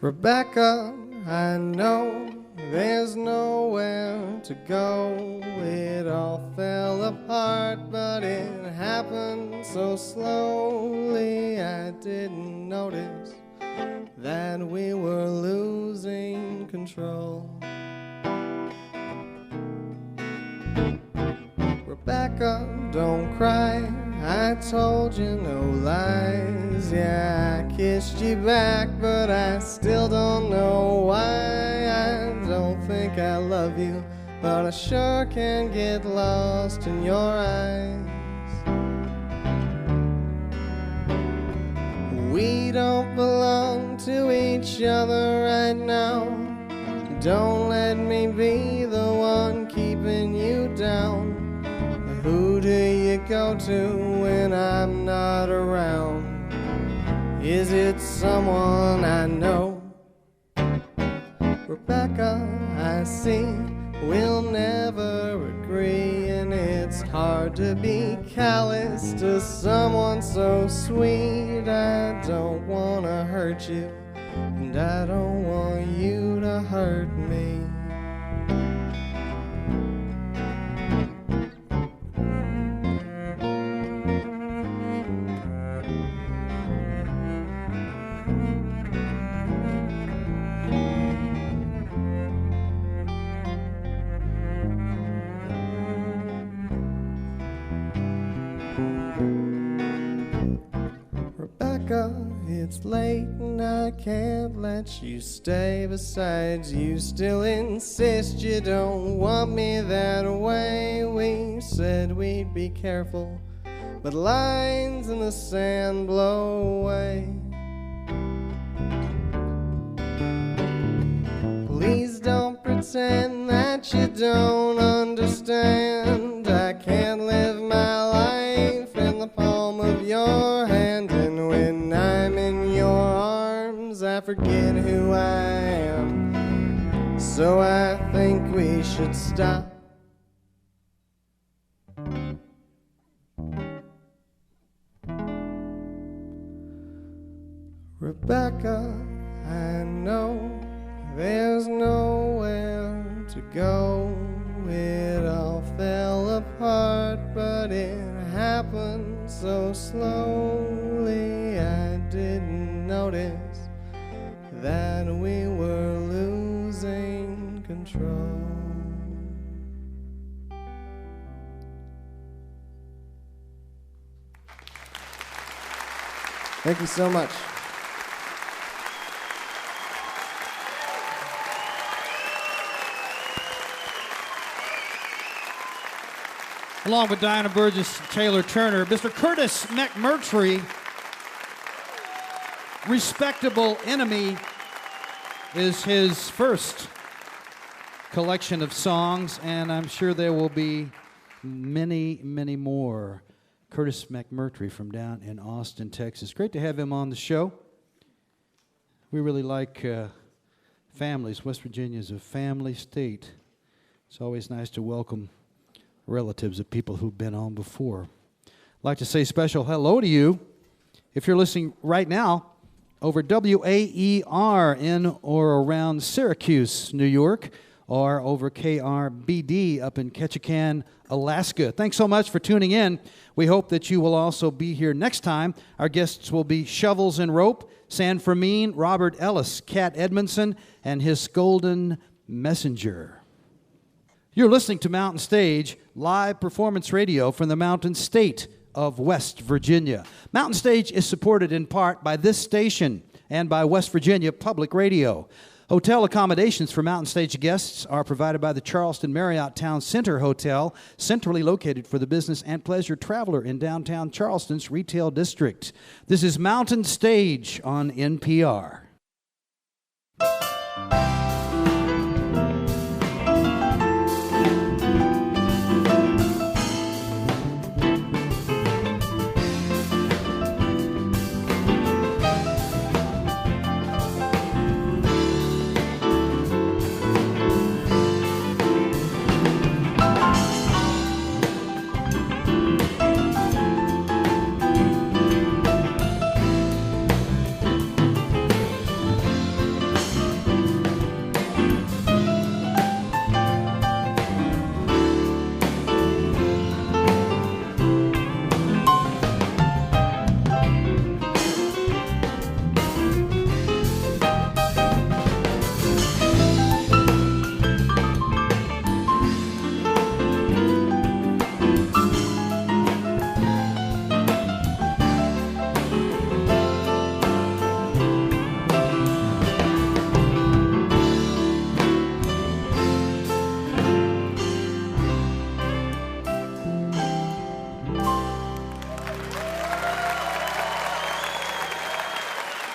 Speaker 8: Rebecca, I know there's nowhere to go. It all fell apart, but it happened so slowly. I didn't notice that we were losing control. Rebecca, don't cry, I told you no lies. Yeah, I kissed you back, but I still don't know why. I don't think I love you, but I sure can get lost in your eyes. We don't belong to each other right now. Don't let me be the one keeping you down. Who do you go to when I'm not around? Is it someone I know? Rebecca, I see we'll never agree, and it's hard to be callous to someone so sweet. I don't want to hurt you, and I don't want you to hurt me. It's late and I can't let you stay. Besides, you still insist you don't want me that way. We said we'd be careful, but lines in the sand blow away. Please don't pretend that you don't understand. I can't live my life in the palm of your hand, and when I'm in your arms I forget who I am. So I think we should stop. Rebecca, I know there's nowhere to go. It all fell apart, but it happened so slowly. I didn't notice that we were losing control. Thank you so much.
Speaker 1: Along with Diana Burgess, Taylor Turner, Mr. Curtis McMurtry, Respectable Enemy is his first collection of songs, and I'm sure there will be many, many more. Curtis McMurtry from down in Austin, Texas. Great to have him on the show. We really like families. West Virginia is a family state. It's always nice to welcome relatives of people who've been on before. I'd like to say special hello to you if you're listening right now over WAER in or around Syracuse, New York, or over KRBD up in Ketchikan, Alaska. Thanks so much for tuning in. We hope that you will also be here next time. Our guests will be Shovels and Rope, San Fermin, Robert Ellis, Cat Edmondson, and his Golden Messenger. You're listening to Mountain Stage, live performance radio from the Mountain State of West Virginia. Mountain Stage is supported in part by this station and by West Virginia Public Radio. Hotel accommodations for Mountain Stage guests are provided by the Charleston Marriott Town Center Hotel, centrally located for the business and pleasure traveler in downtown Charleston's retail district. This is Mountain Stage on NPR.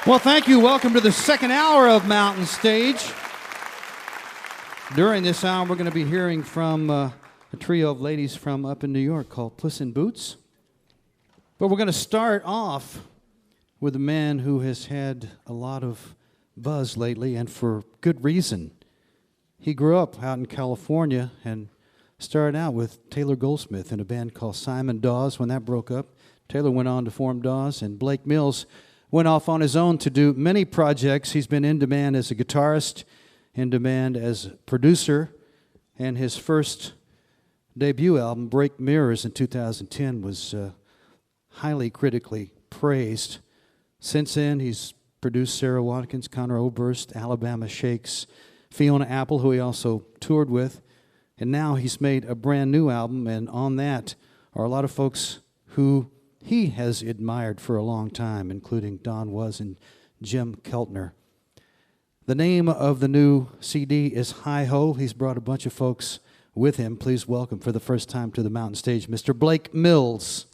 Speaker 1: Well, thank you. Welcome to the second hour of Mountain Stage. During this hour, we're going to be hearing from a trio of ladies from up in New York called Puss in Boots. But we're going to start off with a man who has had a lot of buzz lately, and for good reason. He grew up out in California and started out with Taylor Goldsmith in a band called Simon Dawes. When that broke up, Taylor went on to form Dawes, and Blake Mills went off on his own to do many projects. He's been in demand as a guitarist, in demand as a producer, and his first debut album, Break Mirrors, in 2010 was highly critically praised. Since then, he's produced Sarah Watkins, Conor Oberst, Alabama Shakes, Fiona Apple, who he also toured with, and now he's made a brand new album, and on that are a lot of folks who he has admired for a long time, including Don Was and Jim Keltner. The name of the new CD is Hi-Ho. He's brought a bunch of folks with him. Please welcome for the first time to the Mountain Stage, Mr. Blake Mills.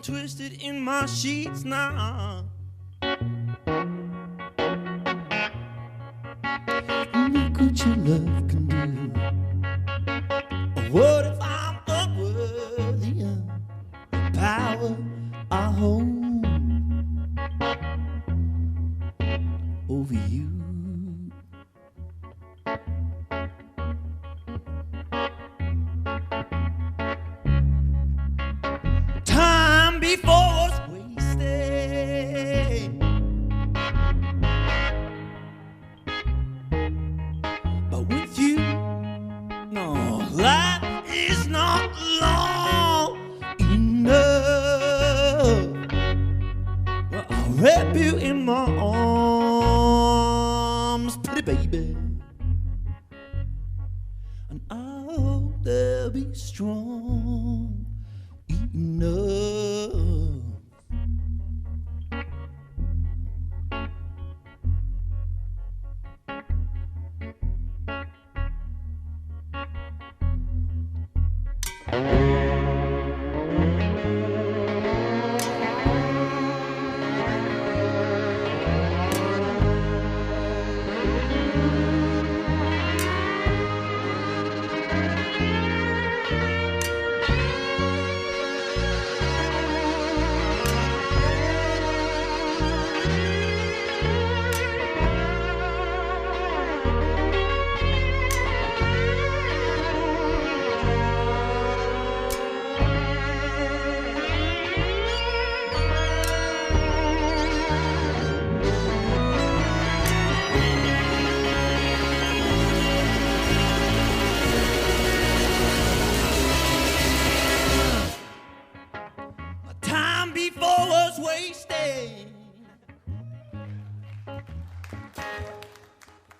Speaker 9: Twisted in my sheets now. Look what your love can do. What if I'm unworthy of the power I hold over you? Before it's wasted, but with you, no, life is not long enough. Well, I'll wrap you in my arms, pretty baby, and I hope they'll be strong enough.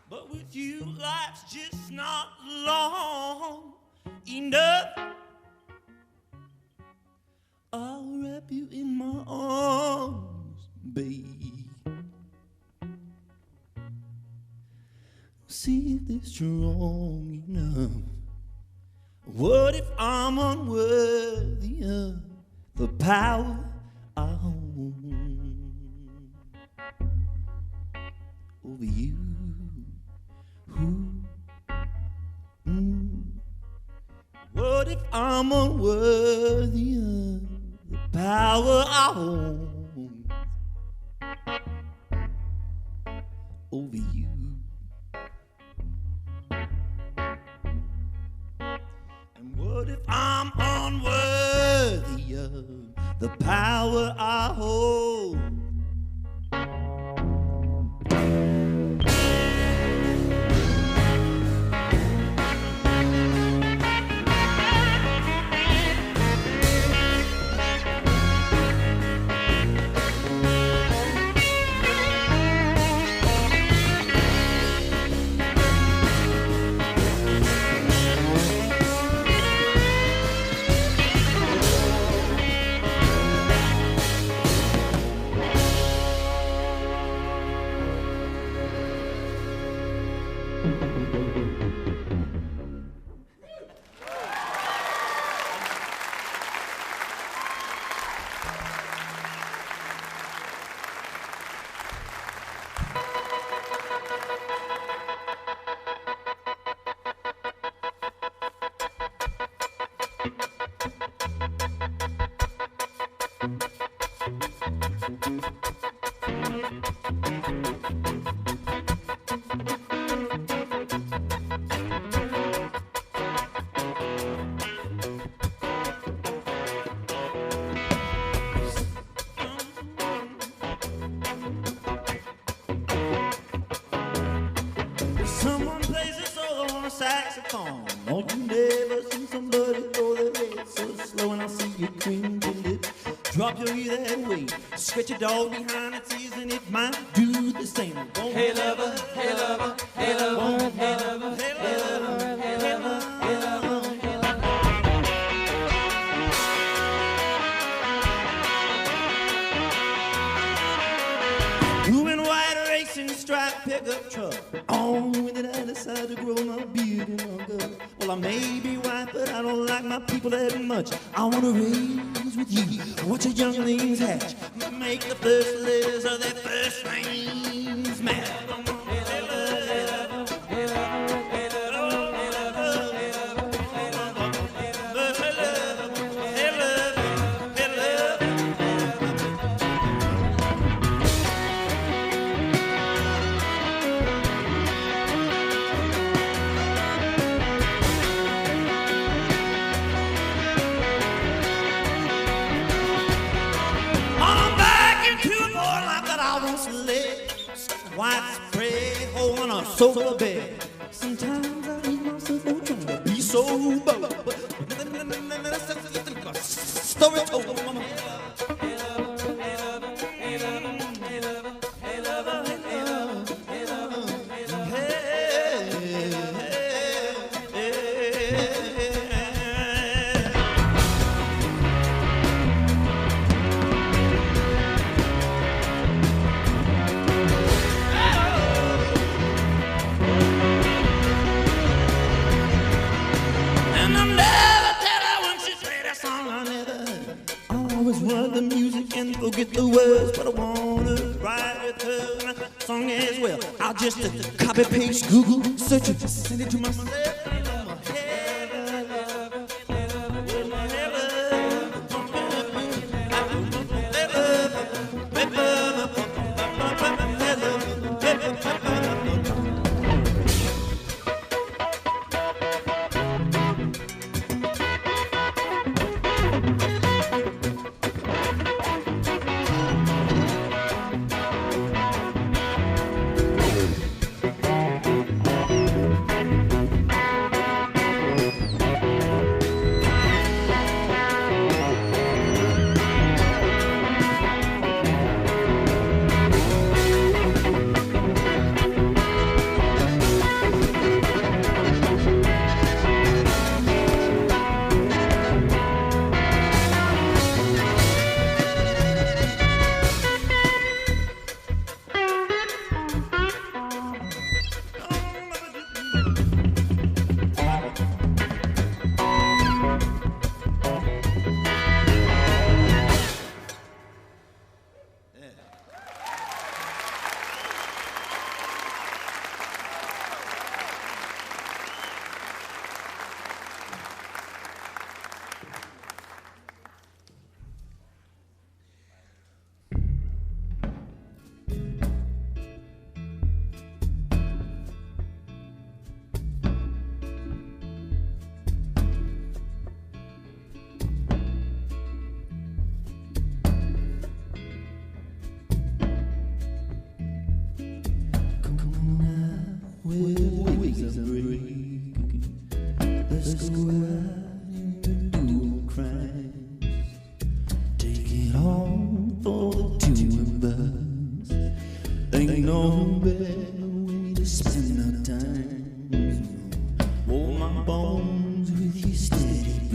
Speaker 9: But with you, life's just not long enough. I'll wrap you in my arms, babe. See if they're strong enough. What if I'm unworthy of the power I hold? over you. What if I'm unworthy of the power I hold over you? And what if I'm unworthy of the power I hold? Someone plays a solo on a saxophone. Won't you never see somebody throw their head so slow? And I see you cringing it. Drop your ear that way. Scratch your dog behind its ears and it might do the same. Hey lover, hey lover, hey lover, hey lover, hey lover, hey lover, hey lover. Blue and white racing stripe pickup truck. On when did I decide to grow my beard and my gut? Well, I may be white, but I don't like my people that much. I wanna raise with you, watch your younglings hatch, make the first letters of their first names match. White spray hole on a sofa bed. Sometimes I leave myself no trying to be sober. Story told, mama. The music and forget the words, but I wanna ride with her and a song as well. I'll just copy paste Google search it, send it to myself.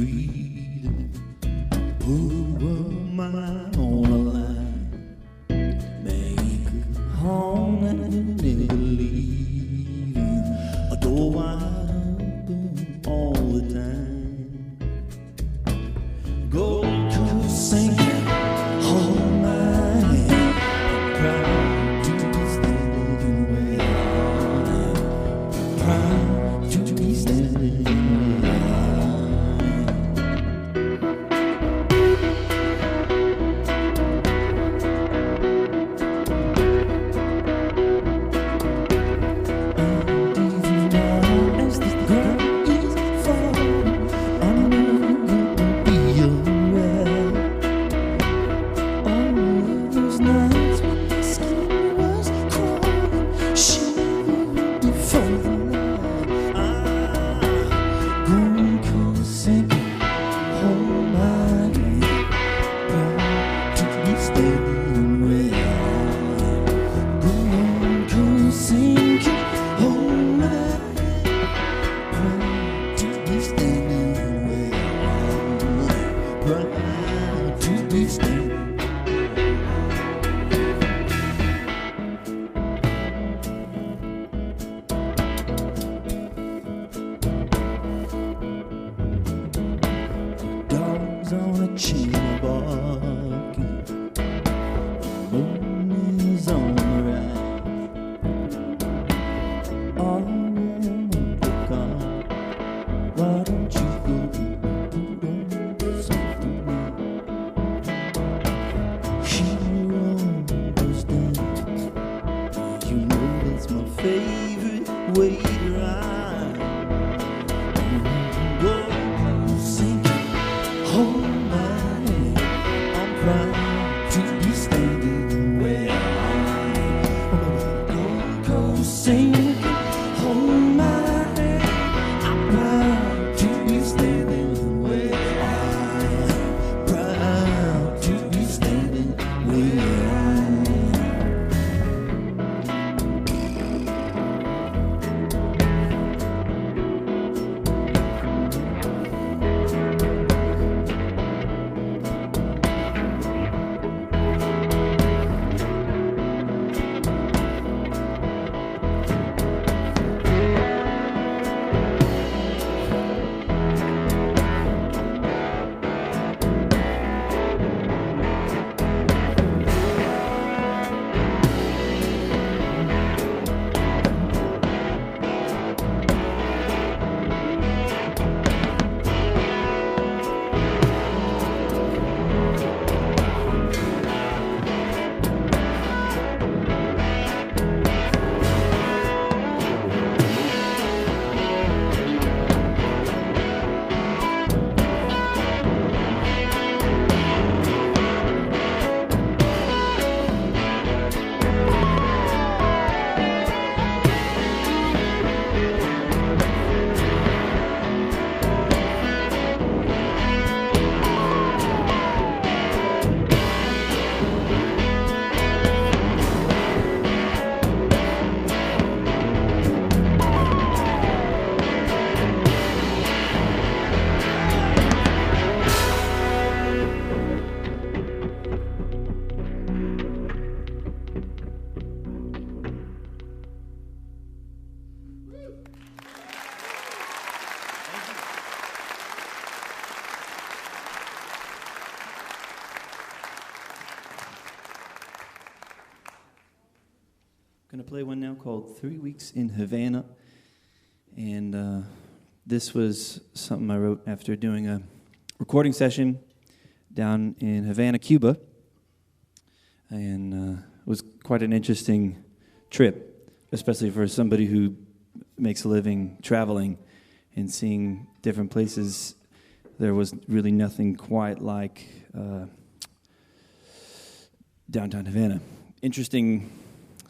Speaker 9: breathing. Put a world mine on a line. Make a home and never leaving. A door wide open all the time. Gold Coast sinking, hold my hand. Proud to be standing where I am. Proud to be standing where I am. Dogs on a chain barking, moon is on the rise. All alone the car, why don't you go do something right? Hero goes down, you know that's my favorite way to ride. Go sing. Hold my hand, I'm proud to be standing where I am. Go sing, hold my hand, I'm proud to be standing where I am. Proud to be standing where I am.
Speaker 2: Going to play one now called 3 Weeks in Havana. And this was something I wrote after doing a recording session down in Havana, Cuba. And it was quite an interesting trip, especially for somebody who makes a living traveling and seeing different places. There was really nothing quite like downtown Havana. Interesting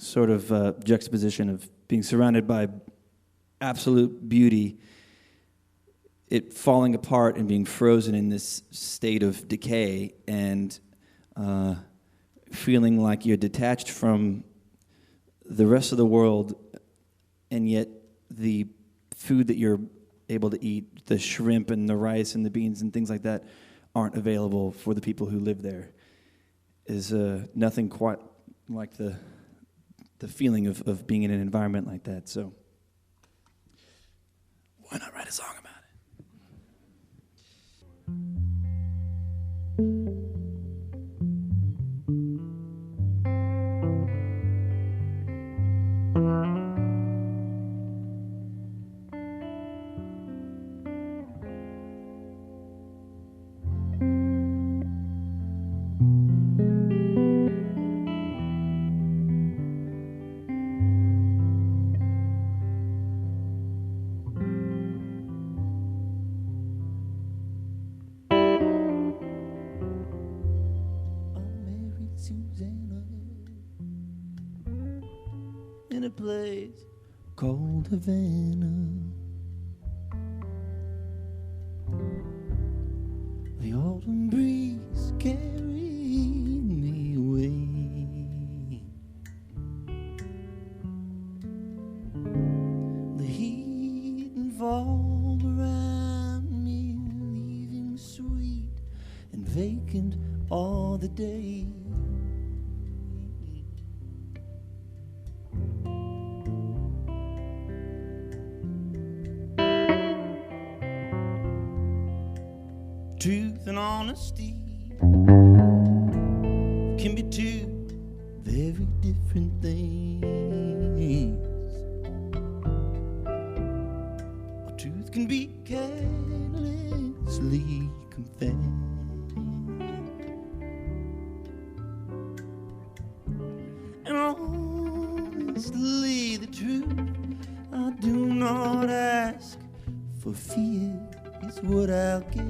Speaker 2: sort of juxtaposition of being surrounded by absolute beauty, it falling apart and being frozen in this state of decay, and feeling like you're detached from the rest of the world, and yet the food that you're able to eat. The shrimp and the rice and the beans and things like that aren't available for the people who live there. Is nothing quite like the feeling of being in an environment like that. So why not write a song about it? In a place called Havana, the autumn breeze carried me away. The heat and fall around me, leaving sweet and vacant all the day. Truth and honesty can be two very different things. Or truth can be carelessly confessed. And honestly, the truth I do not ask, for fear is what I'll get.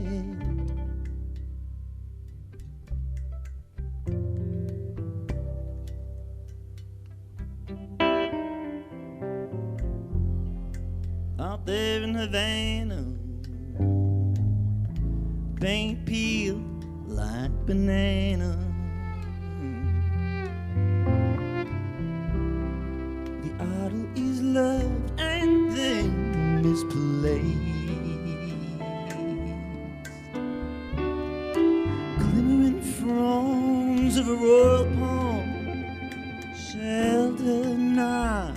Speaker 2: Out there in Havana, paint peeled like banana. The idol is loved and then misplaced. Glimmering fronds of a royal palm shelter nigh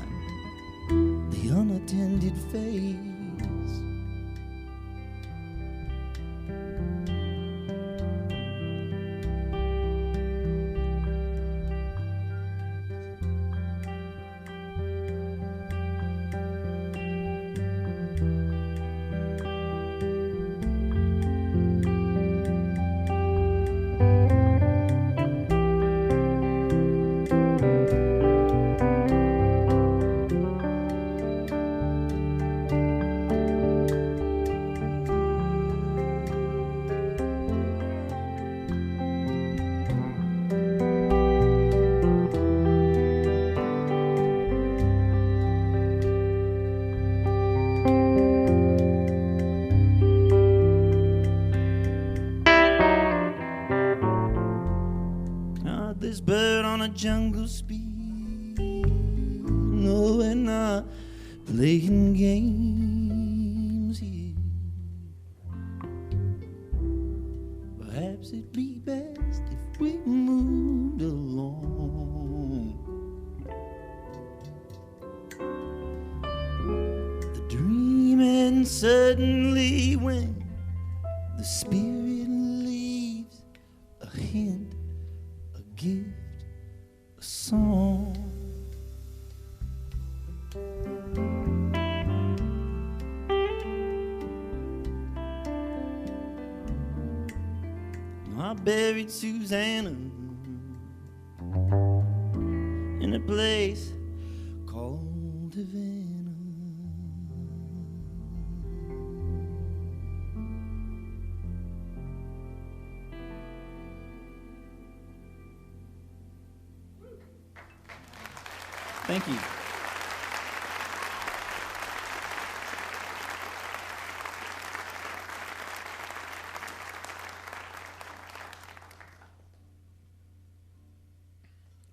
Speaker 2: the unattended face. This bird on a jungle speed, no, we're not playing games here. Perhaps it'd be best if we moved along. The dream ends suddenly when the spirit leaves a hint, a gift, a song. I buried Susanna in a place called Havana. Thank you.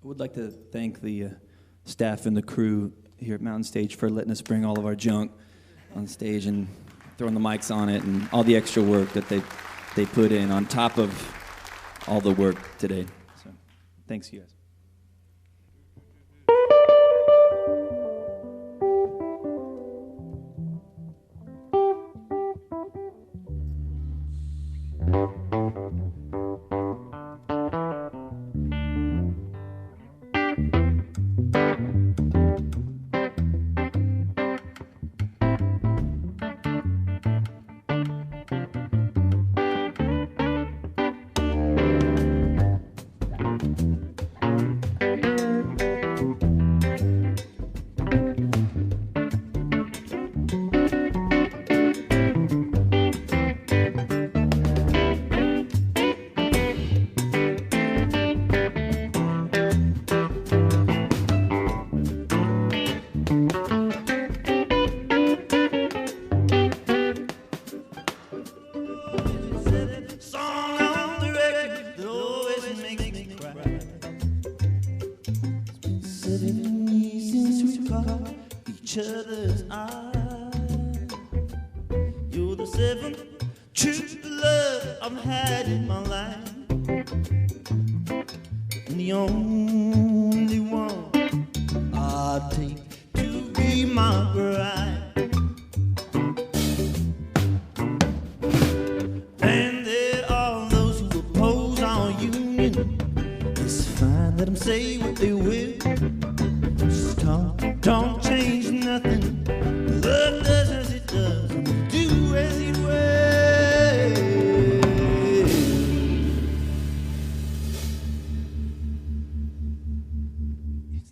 Speaker 2: I would like to thank the staff and the crew here at Mountain Stage for letting us bring all of our junk on stage and throwing the mics on it and all the extra work that they put in on top of all the work today. So thanks, you guys.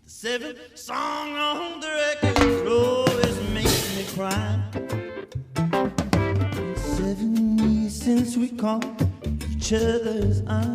Speaker 9: Seventh song on the record that always makes me cry. 7 years since we caught each other's eye.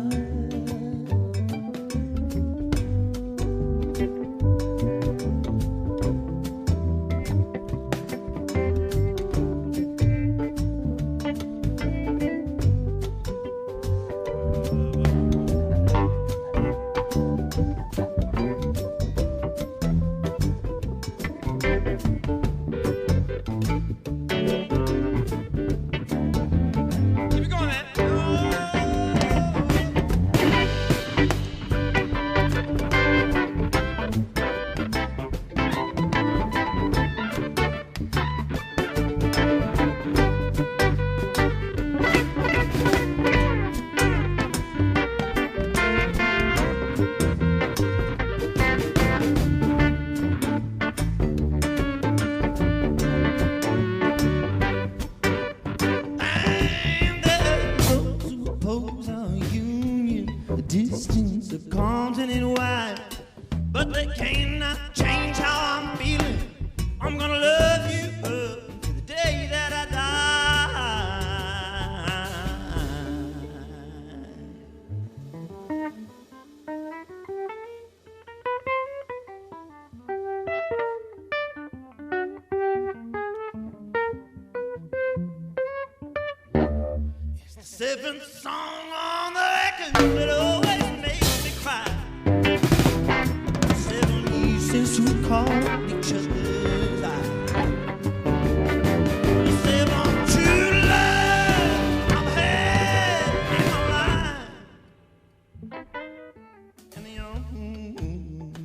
Speaker 9: 7 true love I've had in my life, and the only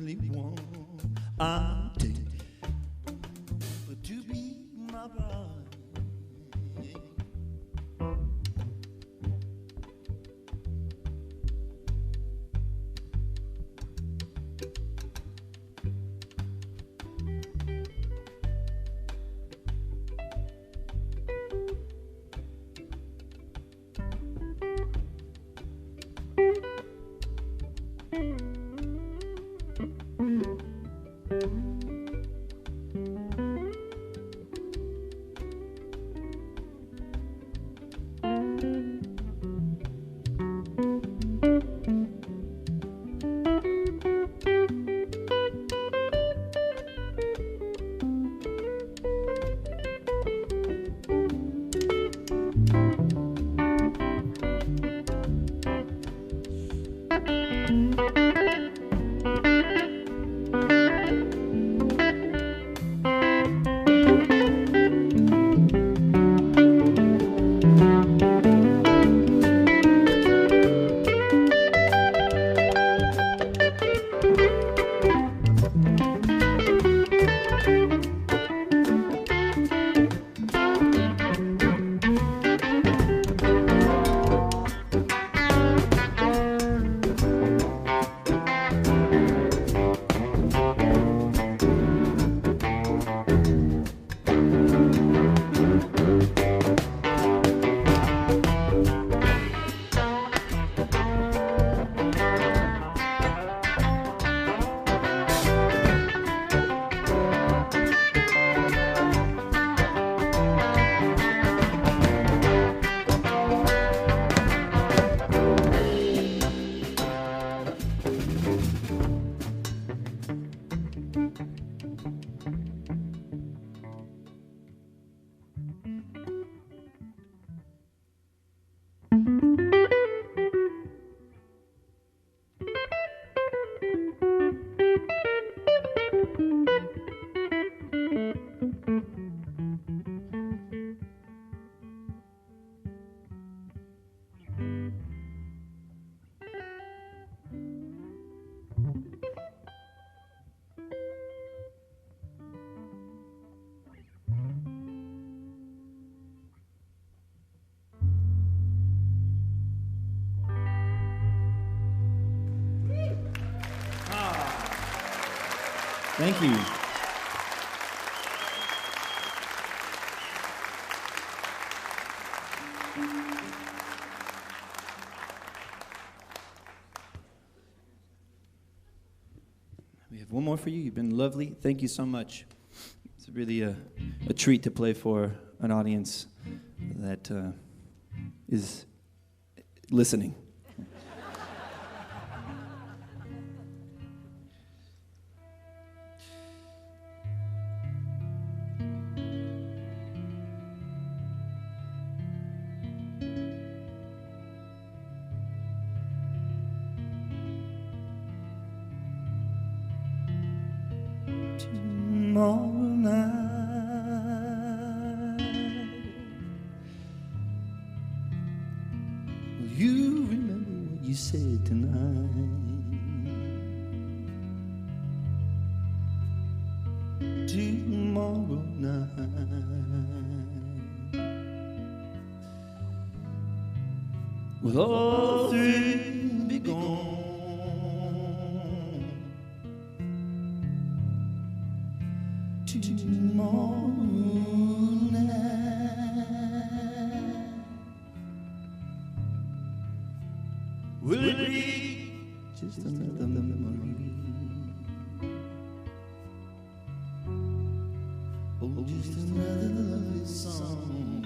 Speaker 9: one I'll take to be my bride.
Speaker 2: Thank you. We have one more for you. You've been lovely. Thank you so much. It's really a treat to play for an audience that is listening.
Speaker 9: Tomorrow night, will you remember what you said tonight? Tomorrow night, will all three be gone? Tomorrow night, will it be just another memory? Oh, just another lovely song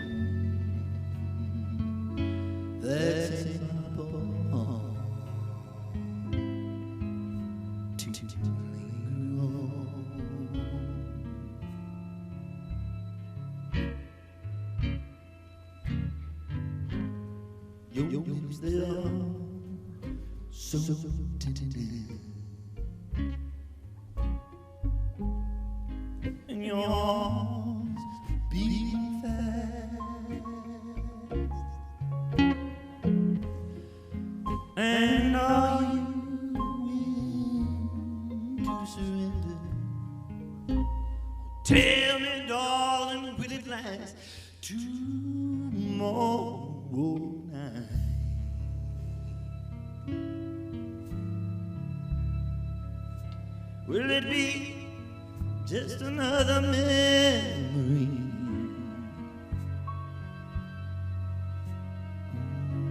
Speaker 9: that's in my poem to linger on. Your lips, they are so tender, and your arms beating fast, and are you willing to surrender? Tell me, darling, will it last tomorrow night? Will it be just another memory?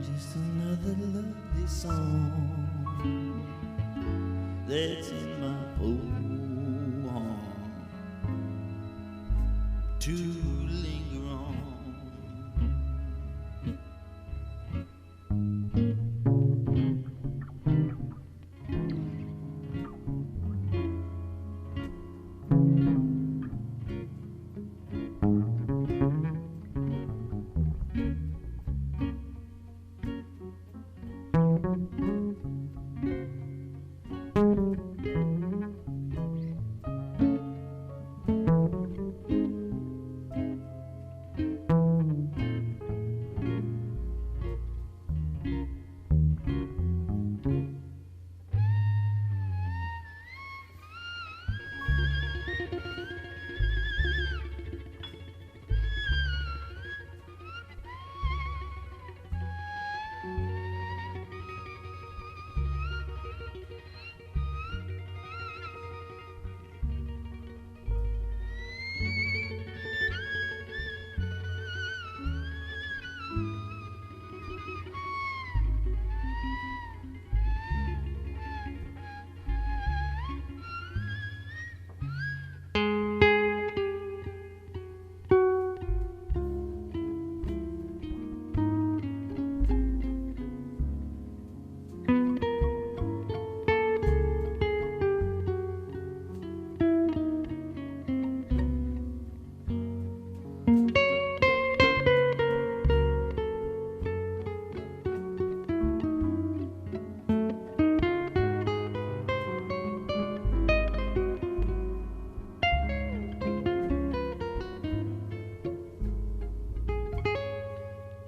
Speaker 9: Just another lovely song that's in my poem to linger on.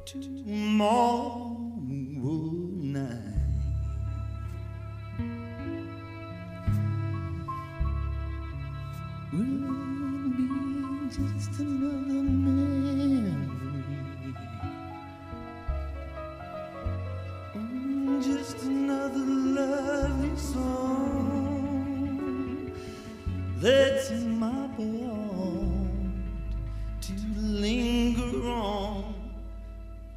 Speaker 9: Tomorrow night, will be just another memory. Oh, just another lovely song letting my beyond to linger on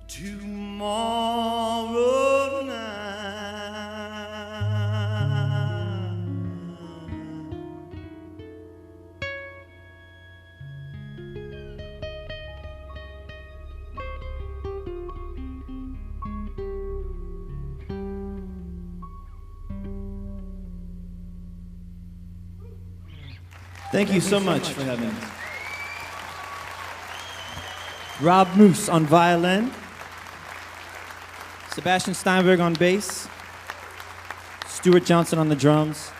Speaker 9: tomorrow night.
Speaker 2: Thank you so much for having me. Rob Moose on violin, Sebastian Steinberg on bass, Stuart Johnson on the drums,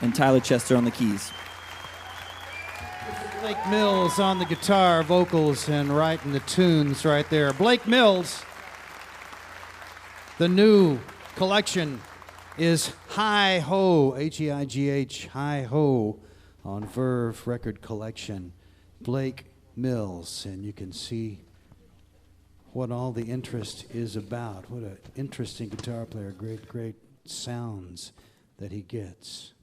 Speaker 2: and Tyler Chester on the keys.
Speaker 1: Blake Mills on the guitar, vocals, and writing the tunes right there. Blake Mills, the new collection is Hi Ho, H-E-I-G-H, Hi Ho, on Verve Record Collection. Blake Mills, and you can see what all the interest is about. What an interesting guitar player, great sounds that he gets.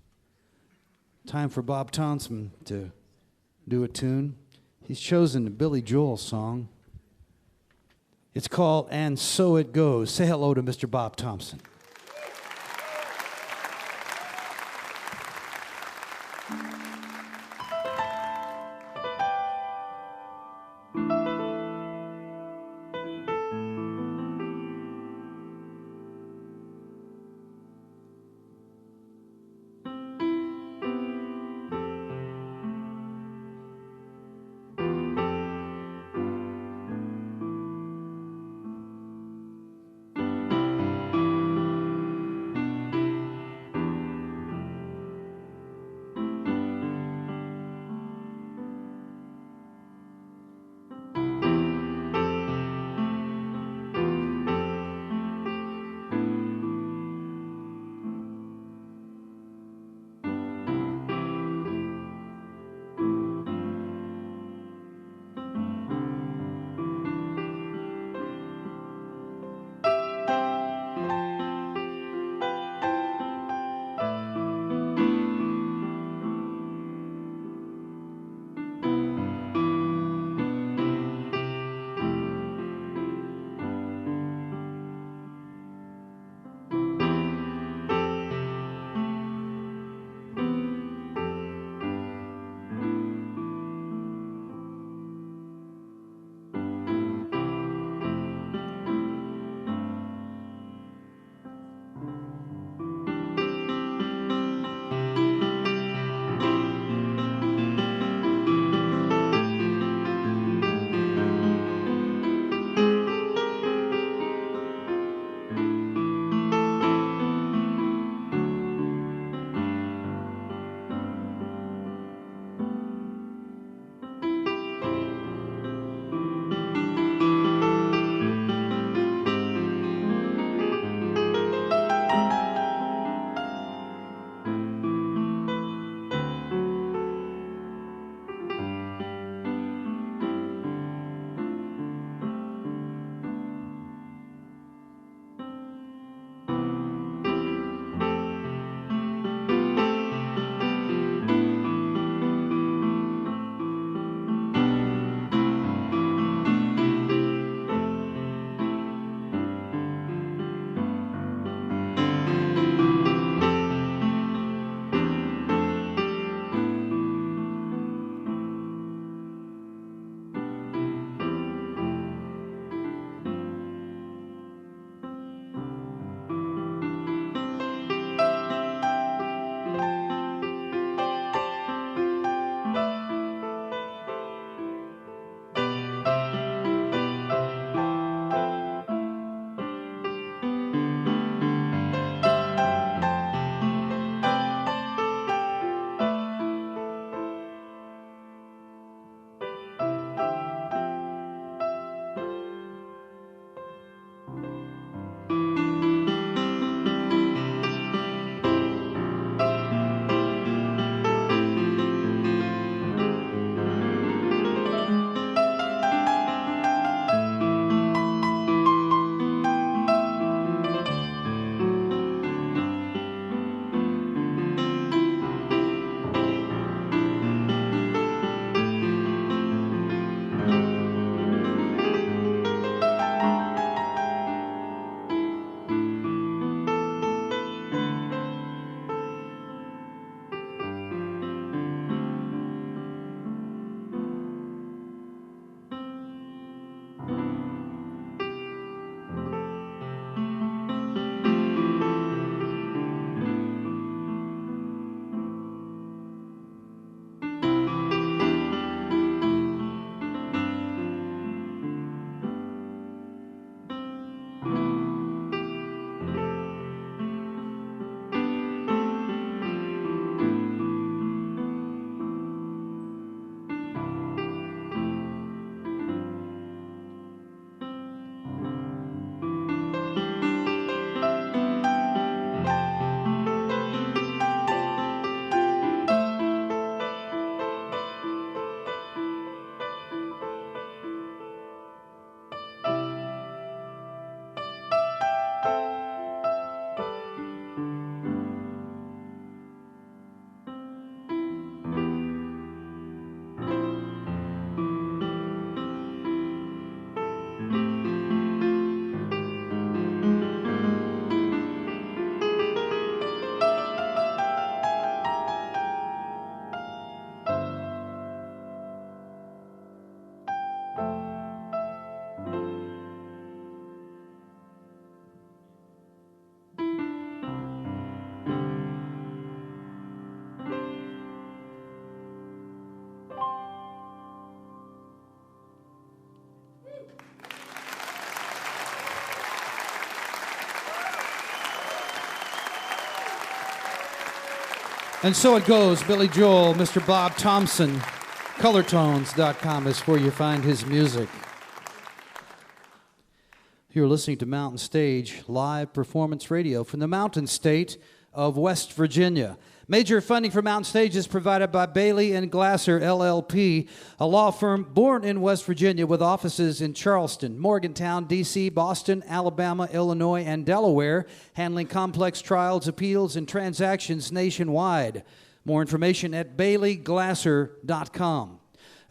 Speaker 1: Time for Bob Thompson to do a tune. He's chosen a Billy Joel song. It's called And So It Goes. Say hello to Mr. Bob Thompson. And so it goes. Billy Joel, Mr. Bob Thompson, colortones.com is where you find his music. You're listening to Mountain Stage live performance radio from the Mountain State of West Virginia. Major funding for Mountain Stage is provided by Bailey and Glasser, LLP, a law firm born in West Virginia with offices in Charleston, Morgantown, D.C., Boston, Alabama, Illinois, and Delaware, handling complex trials, appeals, and transactions nationwide. More information at baileyglasser.com.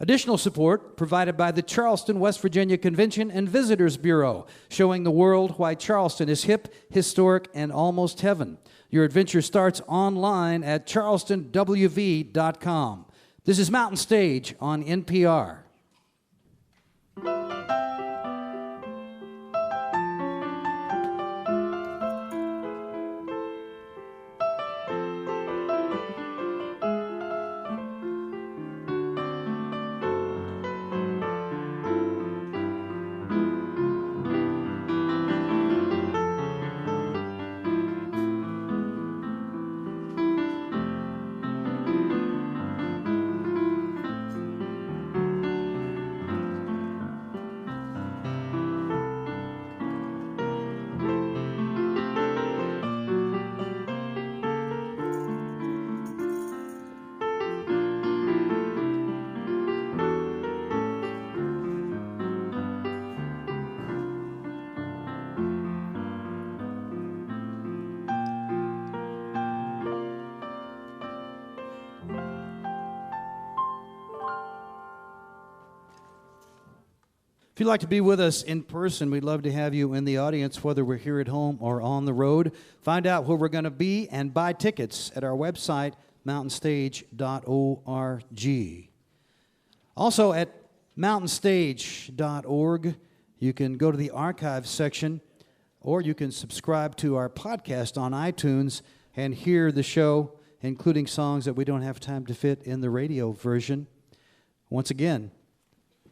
Speaker 1: Additional support provided by the Charleston, West Virginia Convention and Visitors Bureau, showing the world why Charleston is hip, historic, and almost heaven. Your adventure starts online at charlestonwv.com. This is Mountain Stage on NPR. If you'd like to be with us in person, we'd love to have you in the audience, whether we're here at home or on the road. Find out where we're going to be and buy tickets at our website, mountainstage.org. Also at mountainstage.org, you can go to the archives section, or you can subscribe to our podcast on iTunes and hear the show, including songs that we don't have time to fit in the radio version. Once again,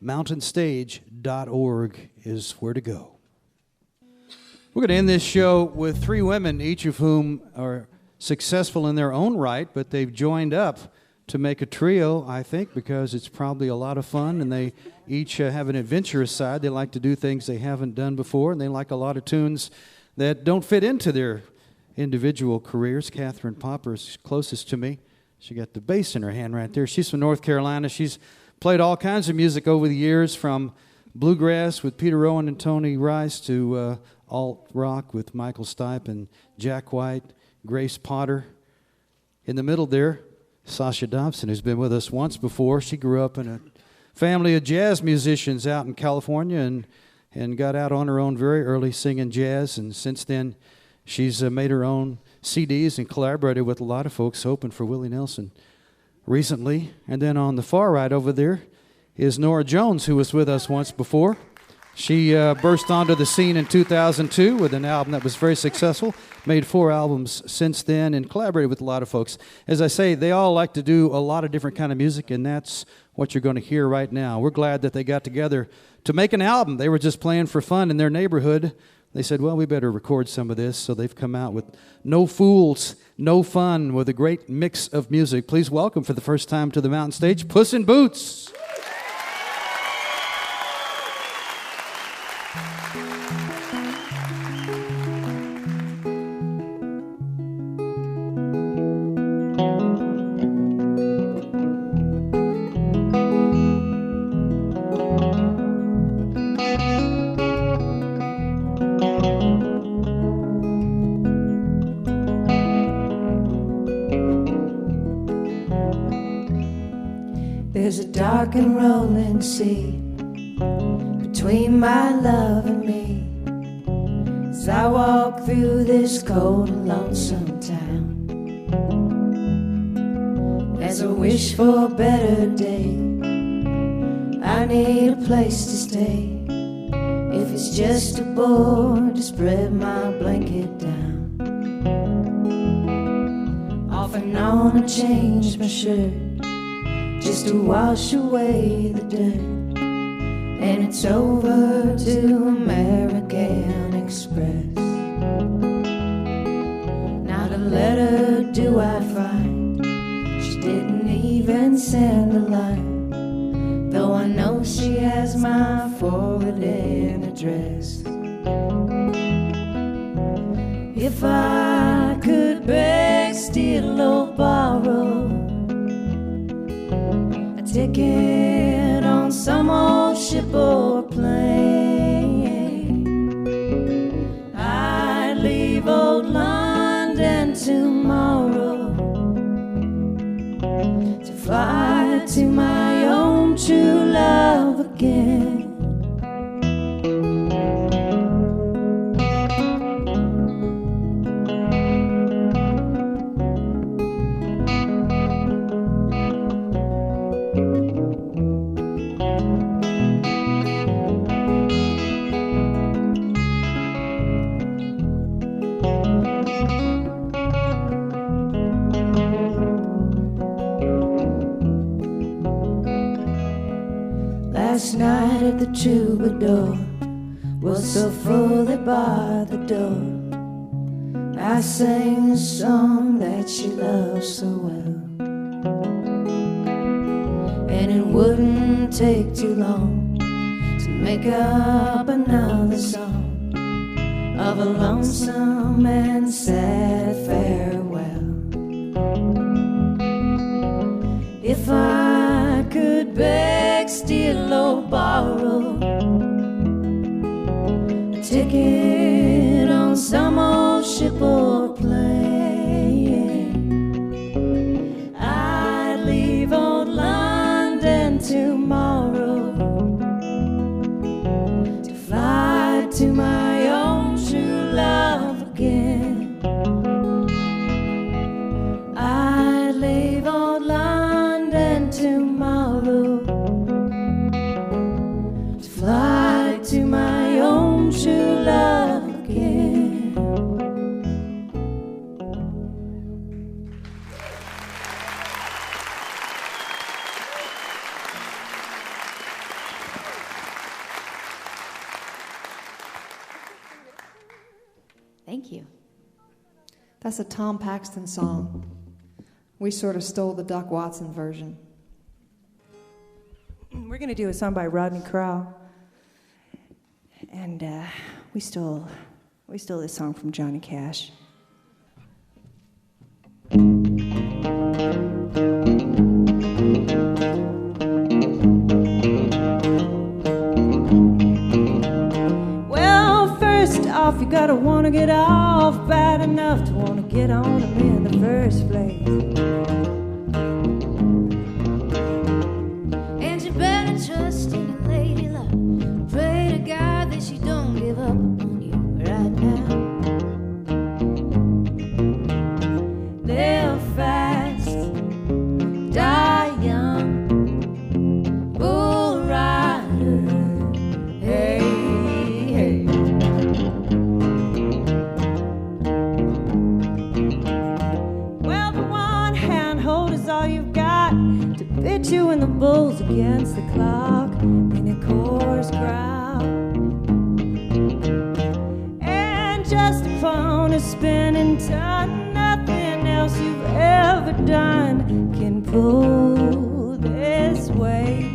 Speaker 1: mountainstage.org is where to go. We're going to end this show with three women, each of whom are successful in their own right, but they've joined up to make a trio, I think, because it's probably a lot of fun, and they each have an adventurous side. They like to do things they haven't done before, and they like a lot of tunes that don't fit into their individual careers. Catherine Popper's closest to me. She got the bass in her hand right there. She's from North Carolina. She's played all kinds of music over the years, from bluegrass with Peter Owen and Tony Rice to alt rock with Michael Stipe and Jack White, Grace Potter. In the middle there, Sasha Dobson, who's been with us once before. She grew up in a family of jazz musicians out in California and got out on her own very early singing jazz, and since then she's made her own CDs and collaborated with a lot of folks, opened for Willie Nelson recently. And then on the far right over there is Norah Jones, who was with us once before. She burst onto the scene in 2002 with an album that was very successful, made 4 albums since then, and collaborated with a lot of folks. As I say, they all like to do a lot of different kind of music, and that's what you're going to hear right now. We're glad that they got together to make an album. They were just playing for fun in their neighborhood. They said, well, we better record some of this, so they've come out with No Fools, No Fun, with a great mix of music. Please welcome for the first time to the Mountain Stage, Puss in Boots.
Speaker 10: There's a dark and rolling sea between my love and me, as I walk through this cold and lonesome town. As I wish for a better day, I need a place to stay. If it's just a board to spread my blanket down, off and on I change my shirt just to wash away the dirt, and it's over to American Express. Not a letter do I find, face and the line, though I know she has my forwarding address. If I could beg, steal, or borrow a ticket on some old ship or plane, I'd leave old London tomorrow to fly to my own true love again. Last night at the Troubadour was so full they barred the door. I sang a song that she loved so well, and it wouldn't take too long to make up another song of a lonesome and sad farewell. If I could beg, steal, or borrow a ticket on some old ship or plane, I'd leave old London tomorrow to fly to my own true love again. I'd leave old London tomorrow to fly to my own true love again.
Speaker 7: Thank you.
Speaker 4: That's a Tom Paxton song. We sort of stole the Doc Watson version.
Speaker 10: We're going to do a song by Rodney Crowell. And we stole this song from Johnny Cash. Well, first off, you gotta want to get off bad enough to want to get on him in the first place.
Speaker 6: And you better trust in your lady love. Pray to God that she don't give up on you right now.
Speaker 10: Live fast, die young, bull rider, hey, hey. Well, for one hand, hold is all you've got to pit you and the bulls against the clock in a coarse crowd. And just upon a spinning ton, nothing else you've ever done can pull this weight.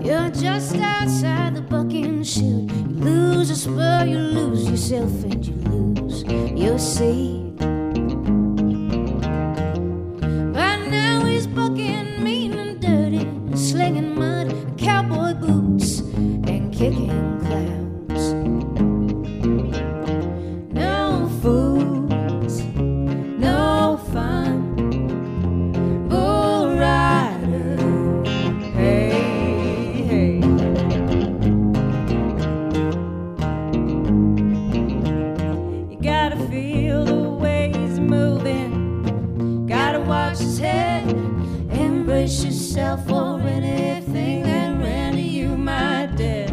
Speaker 6: You're just outside the bucking chute. You lose a spur, you lose yourself, and you lose your seat. By now he's bucking mean and dirty, slinging mud, cowboy boots, and kicking clowns. No fools, no fun. Bull rider, hey, hey.
Speaker 10: You gotta feel the way he's moving, gotta watch his head, embrace yourself for anything that ran to you, my dead.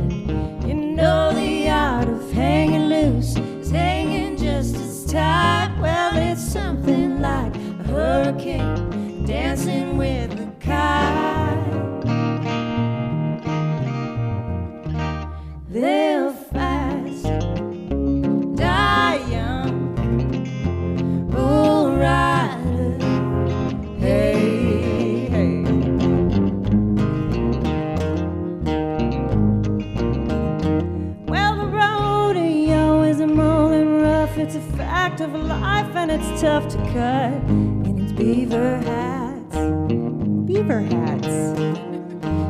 Speaker 10: You know the art of hanging loose is hanging just as tight. Well, it's something like a hurricane dancing with a kite. Live fast, die young, bull rider, hey, life, it's a fact of life, and it's tough to cut in its beaver hats. Beaver hats.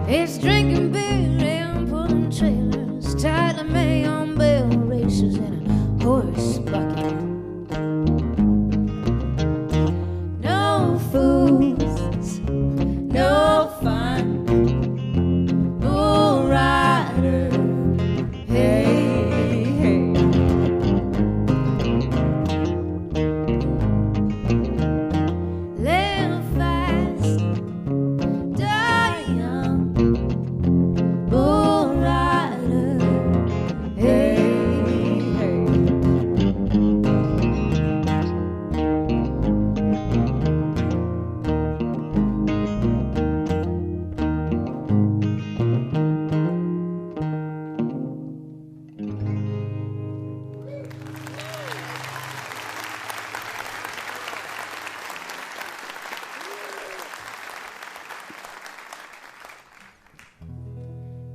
Speaker 6: It's drinking beer and pulling trailers, tightly made on bell races in a horse bucket. No fools, no fun, bull rider, hey, hey. Live fast, die young, bull rider, hey, hey.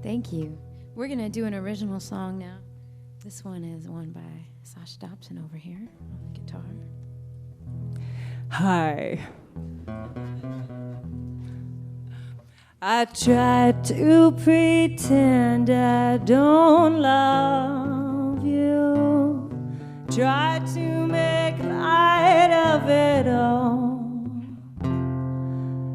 Speaker 7: Thank you. We're going to do an original song now. This one is one by Sasha Dobson over here on the guitar.
Speaker 10: Hi. I tried to pretend I don't love you. Tried to make light of it all.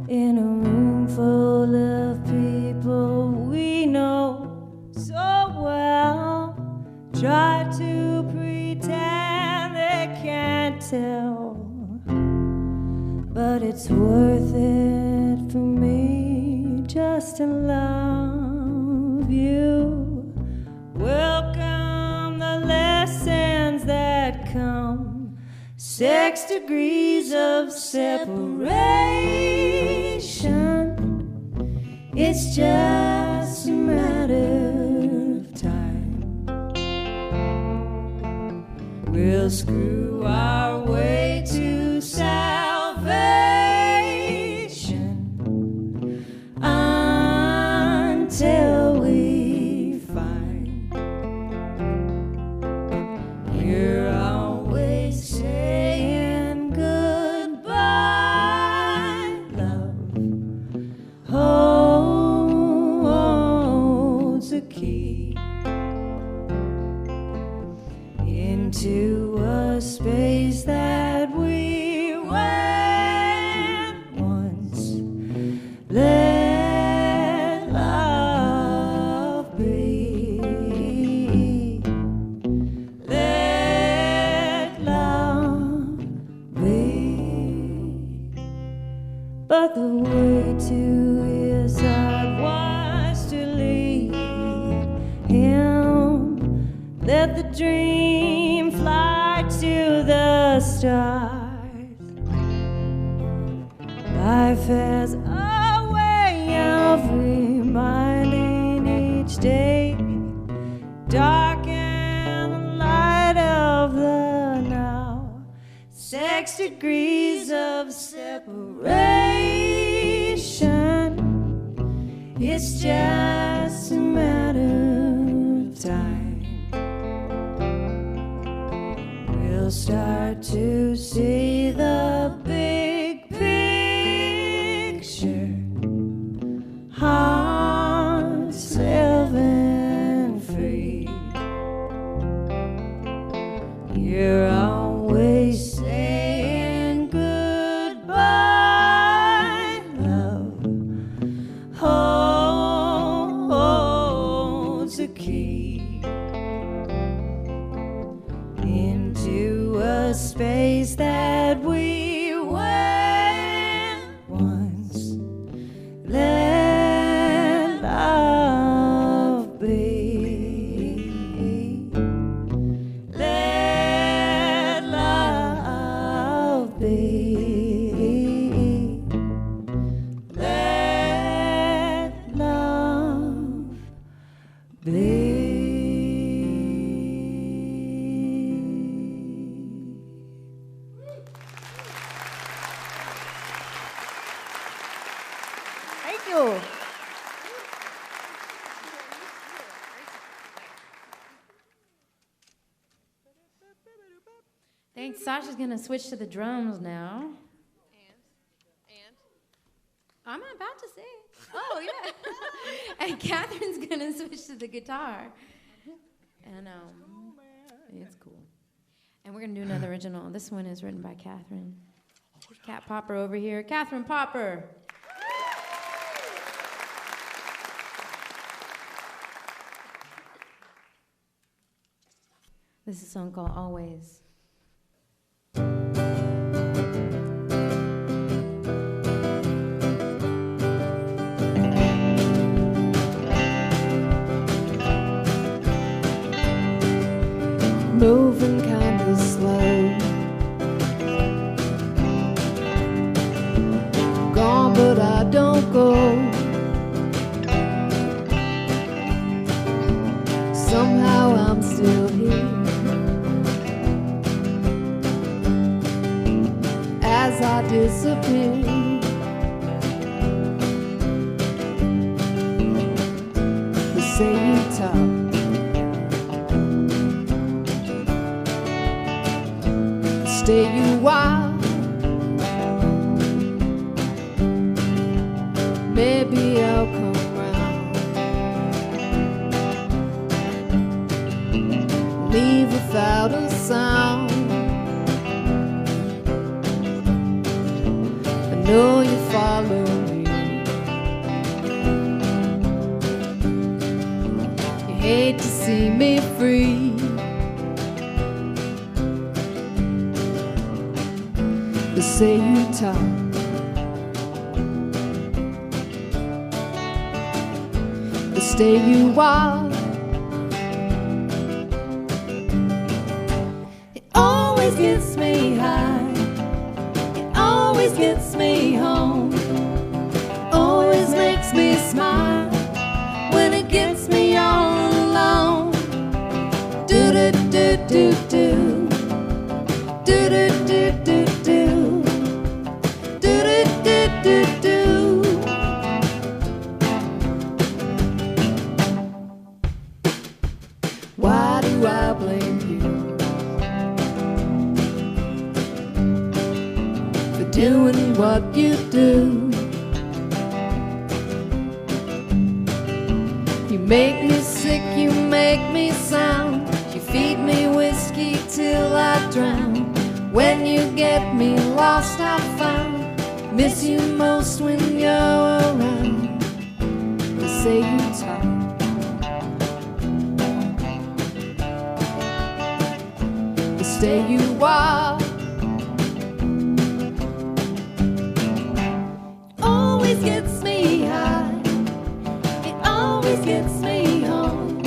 Speaker 10: In a room full of people we know so well. Try to pretend they can't tell, but it's worth it for me just to love you. Welcome the lessons that come, 6 degrees of separation. It's just a matter of time. We'll screw our way to salvation until we find we're always saying goodbye, love. Holds a key into a space that we went once. Let love be. Let love be. But the way to his heart was to leave him. Let the dream fly to the stars. Life has a way of reminding each day, dark and the light of the now. 6 degrees of separation. It's just a matter of time. We'll start to see the big picture. Hearts living free. You're always saying goodbye, love. Holds a key into a space that we went once. Let love be. Let love be. Let love be.
Speaker 11: Thanks. Sasha's going to switch to the drums now.
Speaker 12: And?
Speaker 11: I'm about to say. Oh, yeah. And Catherine's going to switch to the guitar. And it's cool. And we're going to do another original. This one is written by Catherine. Cat Popper over here. Catherine Popper. This is a song called Always.
Speaker 10: Moving kinda slow, gone but I don't go. Somehow I'm still here, as I disappear. They say you talk, stay you while, maybe I'll come round. Leave without a sound. I know you follow me. You hate to see me free. They say you talk, they stay you wild. It always gets me high, it always gets me home, always makes me smile when it gets me all alone. Do do do do do, do do do do do. Why do I blame you for doing what you do? You make me sick, you make me sound, you feed me whiskey till I drown. When you get me lost I found, miss you most when you're around. They say you talk, they stay you wild. Always gets me high, it always gets me home,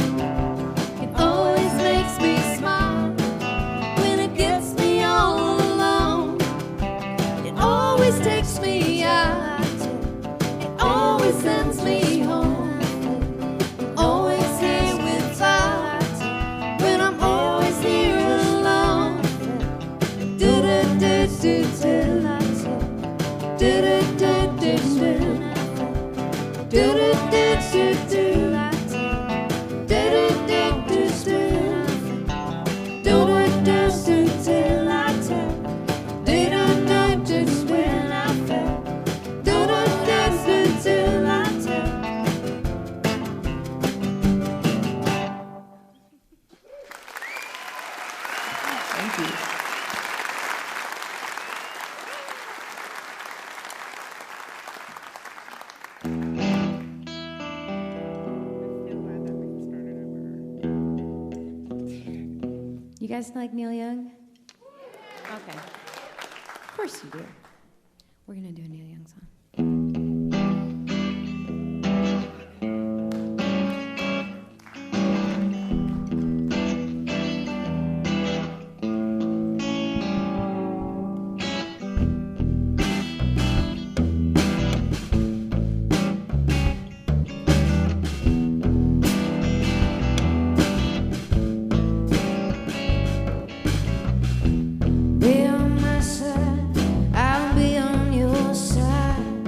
Speaker 10: it always makes me smile when it gets me all alone. It always takes me out, it always sends me home, always here without, when I'm always here alone. Do do do do do, do do do do do, do do do do do, do do do do do, do do do do do.
Speaker 11: You guys like Neil Young? Okay. Of course you do. We're going to do a Neil Young song.
Speaker 10: Be on my side, I'll be on your side.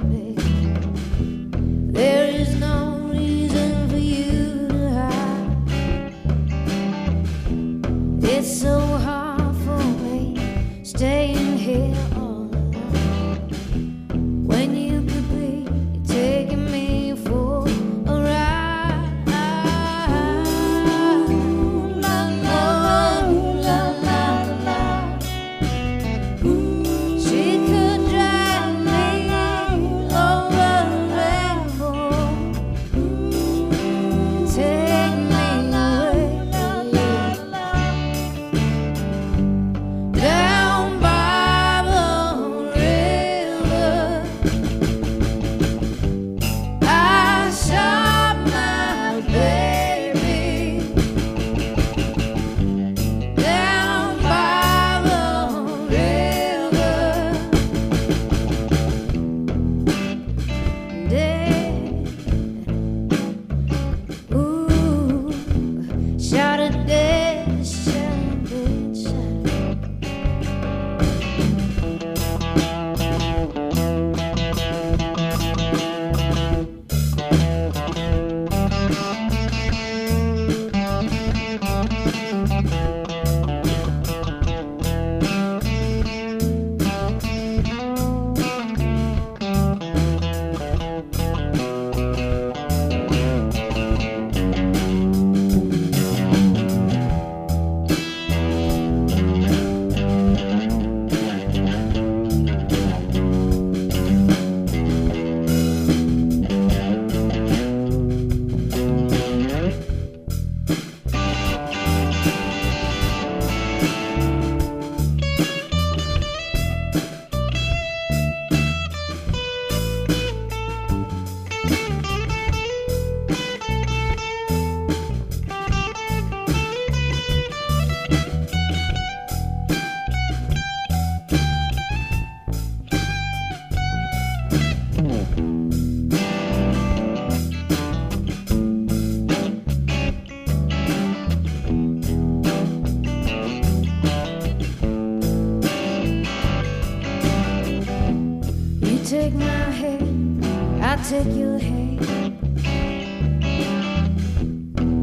Speaker 10: take my hand, I take your hand.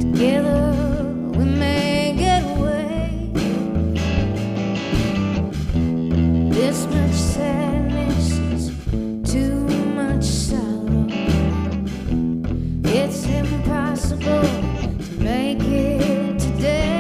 Speaker 10: Together we may get away. This much sadness is too much sorrow. It's impossible to make it today.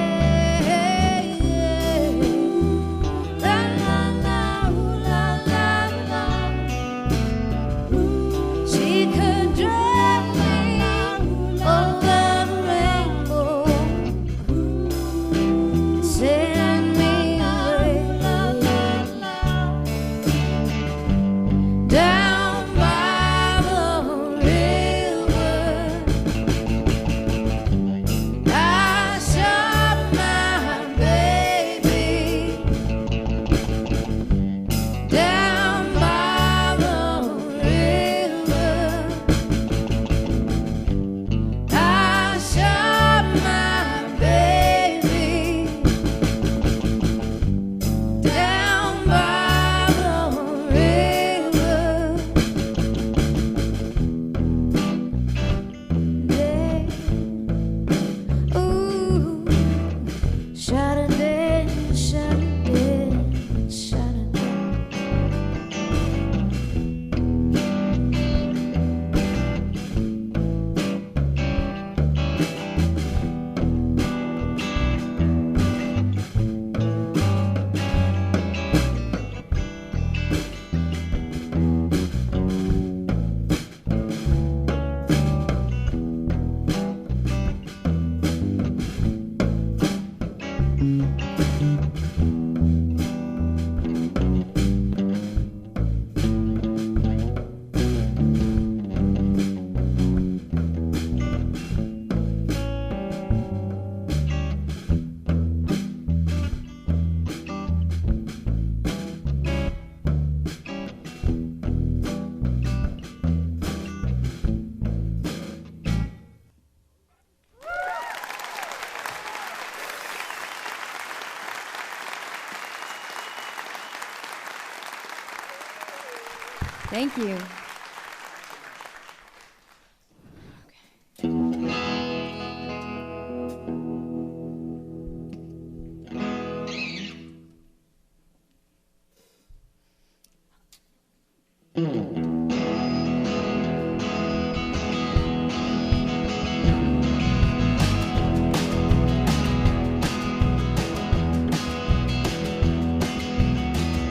Speaker 11: Thank you.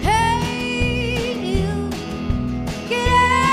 Speaker 10: Hey, you, get out.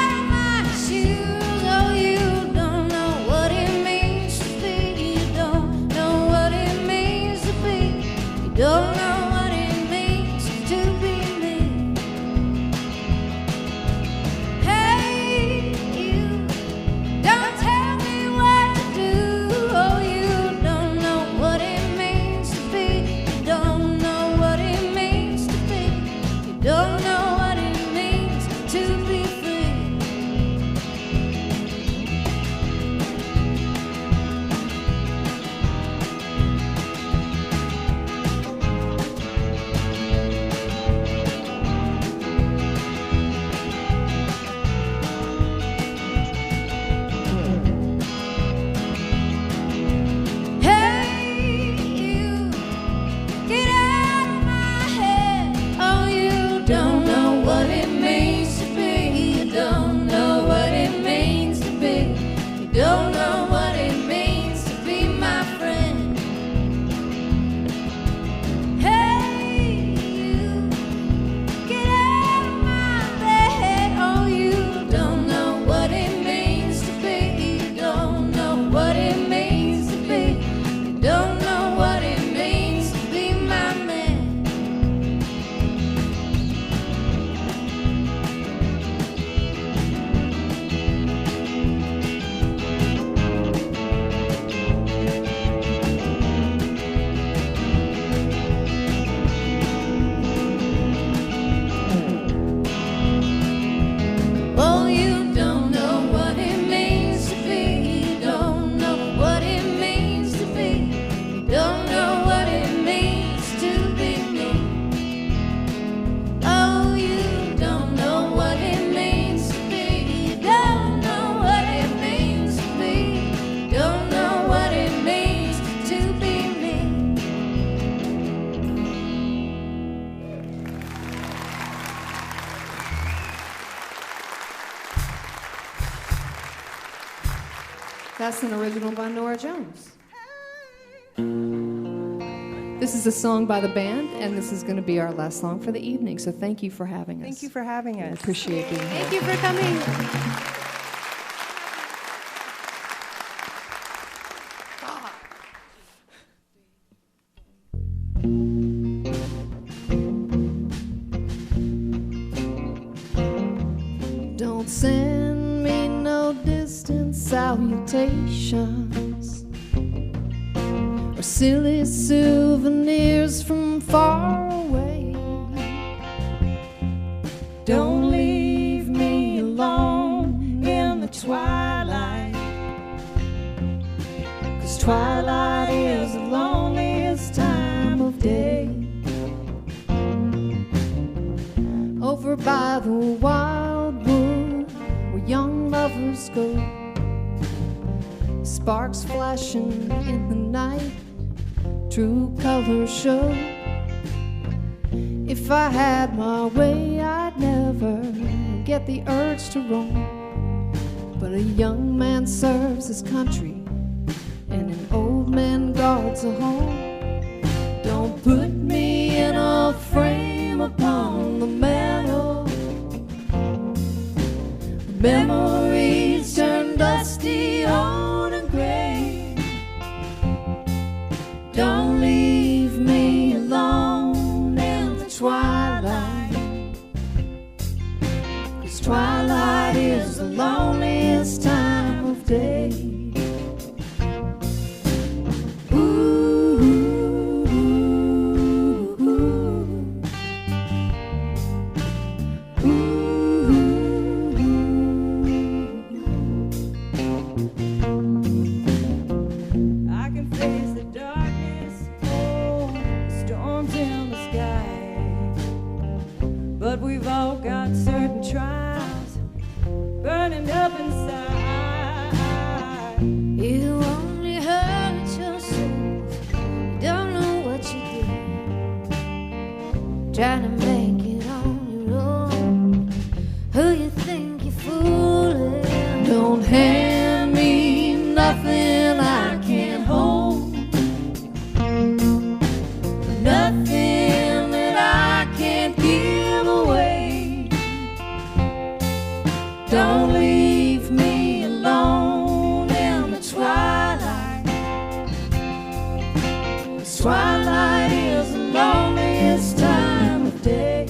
Speaker 4: That's an original by Norah Jones. This is a song by the band, and this is going to be our last song for the evening. So thank you for having us.
Speaker 13: Thank you for having us.
Speaker 4: I appreciate being here.
Speaker 11: Thank you for coming.
Speaker 4: Don't send me no distant salutations or silly souvenirs from far away. Don't leave me alone in the twilight, 'cause twilight is the loneliest time of day. Over by the wildwood where young lovers go, sparks flashing in the night, true colors show. If I had my way, I'd never get the urge to roam. But a young man serves his country, and an old man guards a home. Don't put me in a frame upon the mantle. Memories turn dusty, old and gray. Don't leave me alone in the twilight, 'cause twilight is the loneliest time of day.
Speaker 10: But we've all got certain trials burning up inside.
Speaker 6: You only hurt yourself, you don't know what you did, trying to make it on your own. Who you think you're fooling?
Speaker 4: Don't hand me nothing I can't hold, nothing that I can't give away. Don't leave me alone in the twilight, 'cause twilight is the loneliest time of day.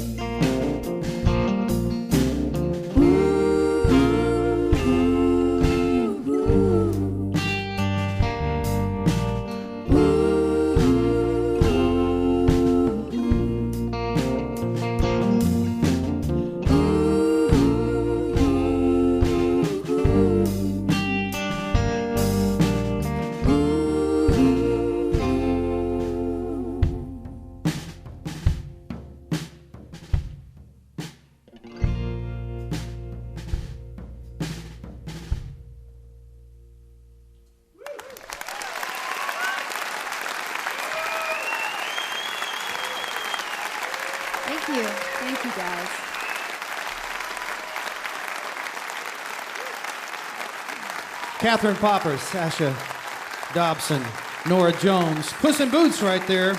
Speaker 11: Thank you. Thank you, guys.
Speaker 1: Catherine Popper, Sasha, Dobson, Norah Jones, Puss in Boots right there.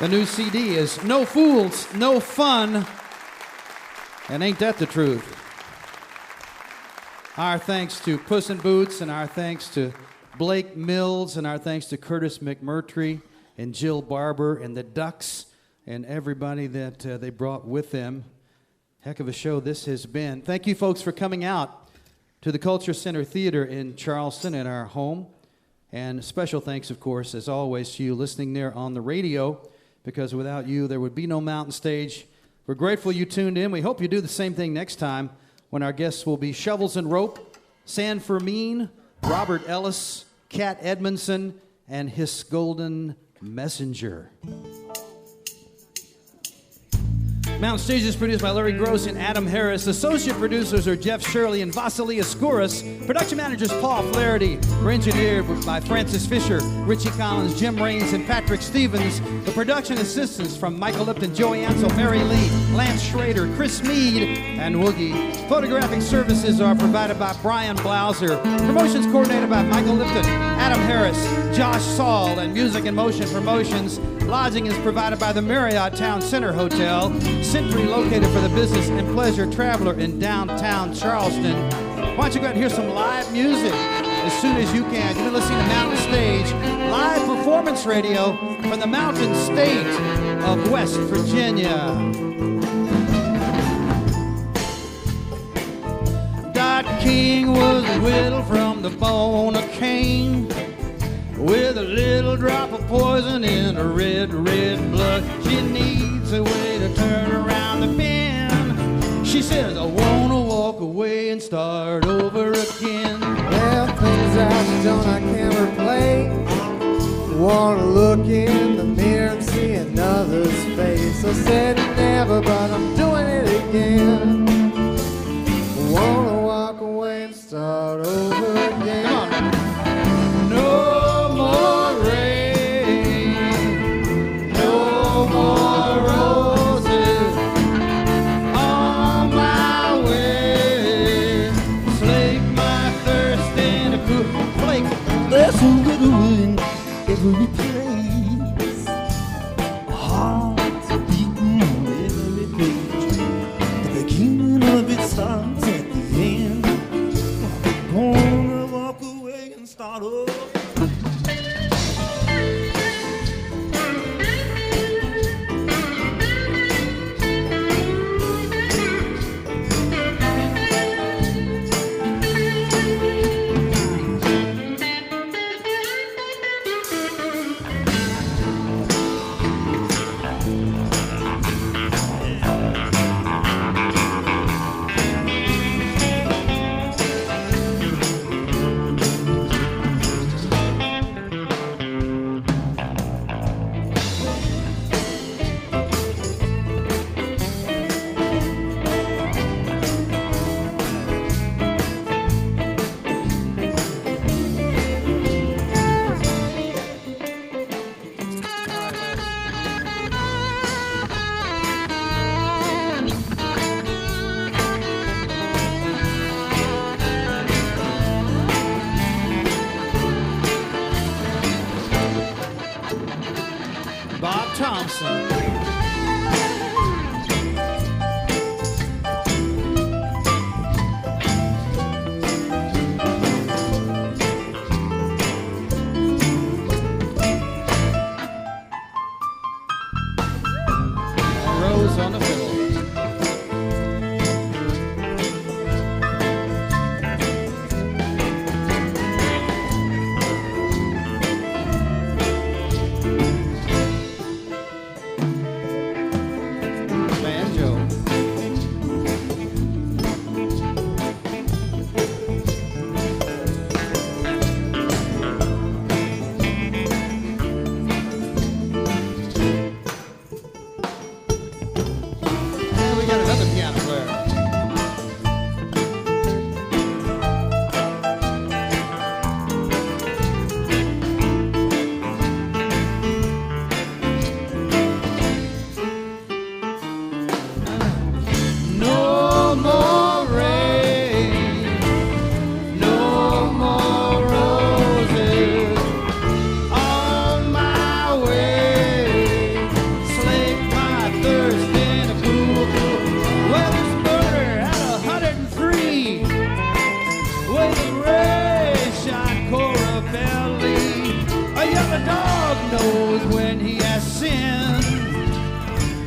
Speaker 1: The new CD is No Fools, No Fun, and ain't that the truth? Our thanks to Puss in Boots, and our thanks to Blake Mills, and our thanks to Curtis McMurtry and Jill Barber and the Duhks and everybody that they brought with them. Heck of a show this has been. Thank you, folks, for coming out to the Culture Center Theater in Charleston at our home. And special thanks, of course, as always, to you listening there on the radio, because without you, there would be no Mountain Stage. We're grateful you tuned in. We hope you do the same thing next time, when our guests will be Shovels and Rope, San Fermin, Robert Ellis, Cat Edmondson, and His Golden Messenger. Mountain Stage is produced by Larry Gross and Adam Harris. Associate producers are Jeff Shirley and Vasily Askouras. Production managers Paul Flaherty. We're engineered by Francis Fisher, Richie Collins, Jim Raines, and Patrick Stevens. The production assistants from Michael Lipton, Joey Ansel, Mary Lee, Lance Schrader, Chris Mead, and Woogie. Photographic services are provided by Brian Blauser. Promotions coordinated by Michael Lipton, Adam Harris, Josh Saul, and Music in Motion Promotions. Lodging is provided by the Marriott Town Center Hotel, Century located for the business and pleasure traveler in downtown Charleston. Why don't you go out and hear some live music as soon as you can. You've been listening to Mountain Stage, live performance radio from the Mountain State of West Virginia. Dot King was whittled from the bone of Cain, with a little drop of poison in her red, red blood. She needs a way to turn around the bend. She says, I wanna walk away and start over again.
Speaker 8: Well, things I've done I can't replace. Wanna look in the mirror and see another's face. I said never, but I'm doing it again. Wanna walk away and start over again.
Speaker 1: Come on. No more rain, no more roses on my way. Slake my thirst in a cool flake.
Speaker 9: There's a little wind every place, hearts beating on every page. The beginning of it starts at the end. Gonna walk away and start over.
Speaker 1: Bob Thompson. And Rose on the fiddle.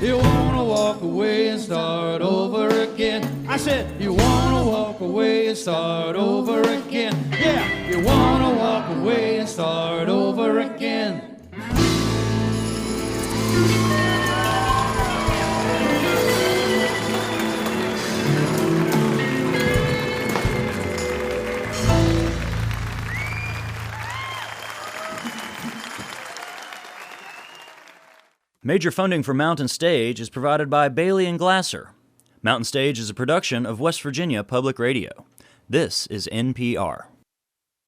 Speaker 1: You wanna walk away and start over again. I said, you wanna walk away and start over again. Yeah, you wanna walk away and start over again.
Speaker 13: Major funding for Mountain Stage is provided by Bailey and Glasser. Mountain Stage is a production of West Virginia Public Radio. This is NPR.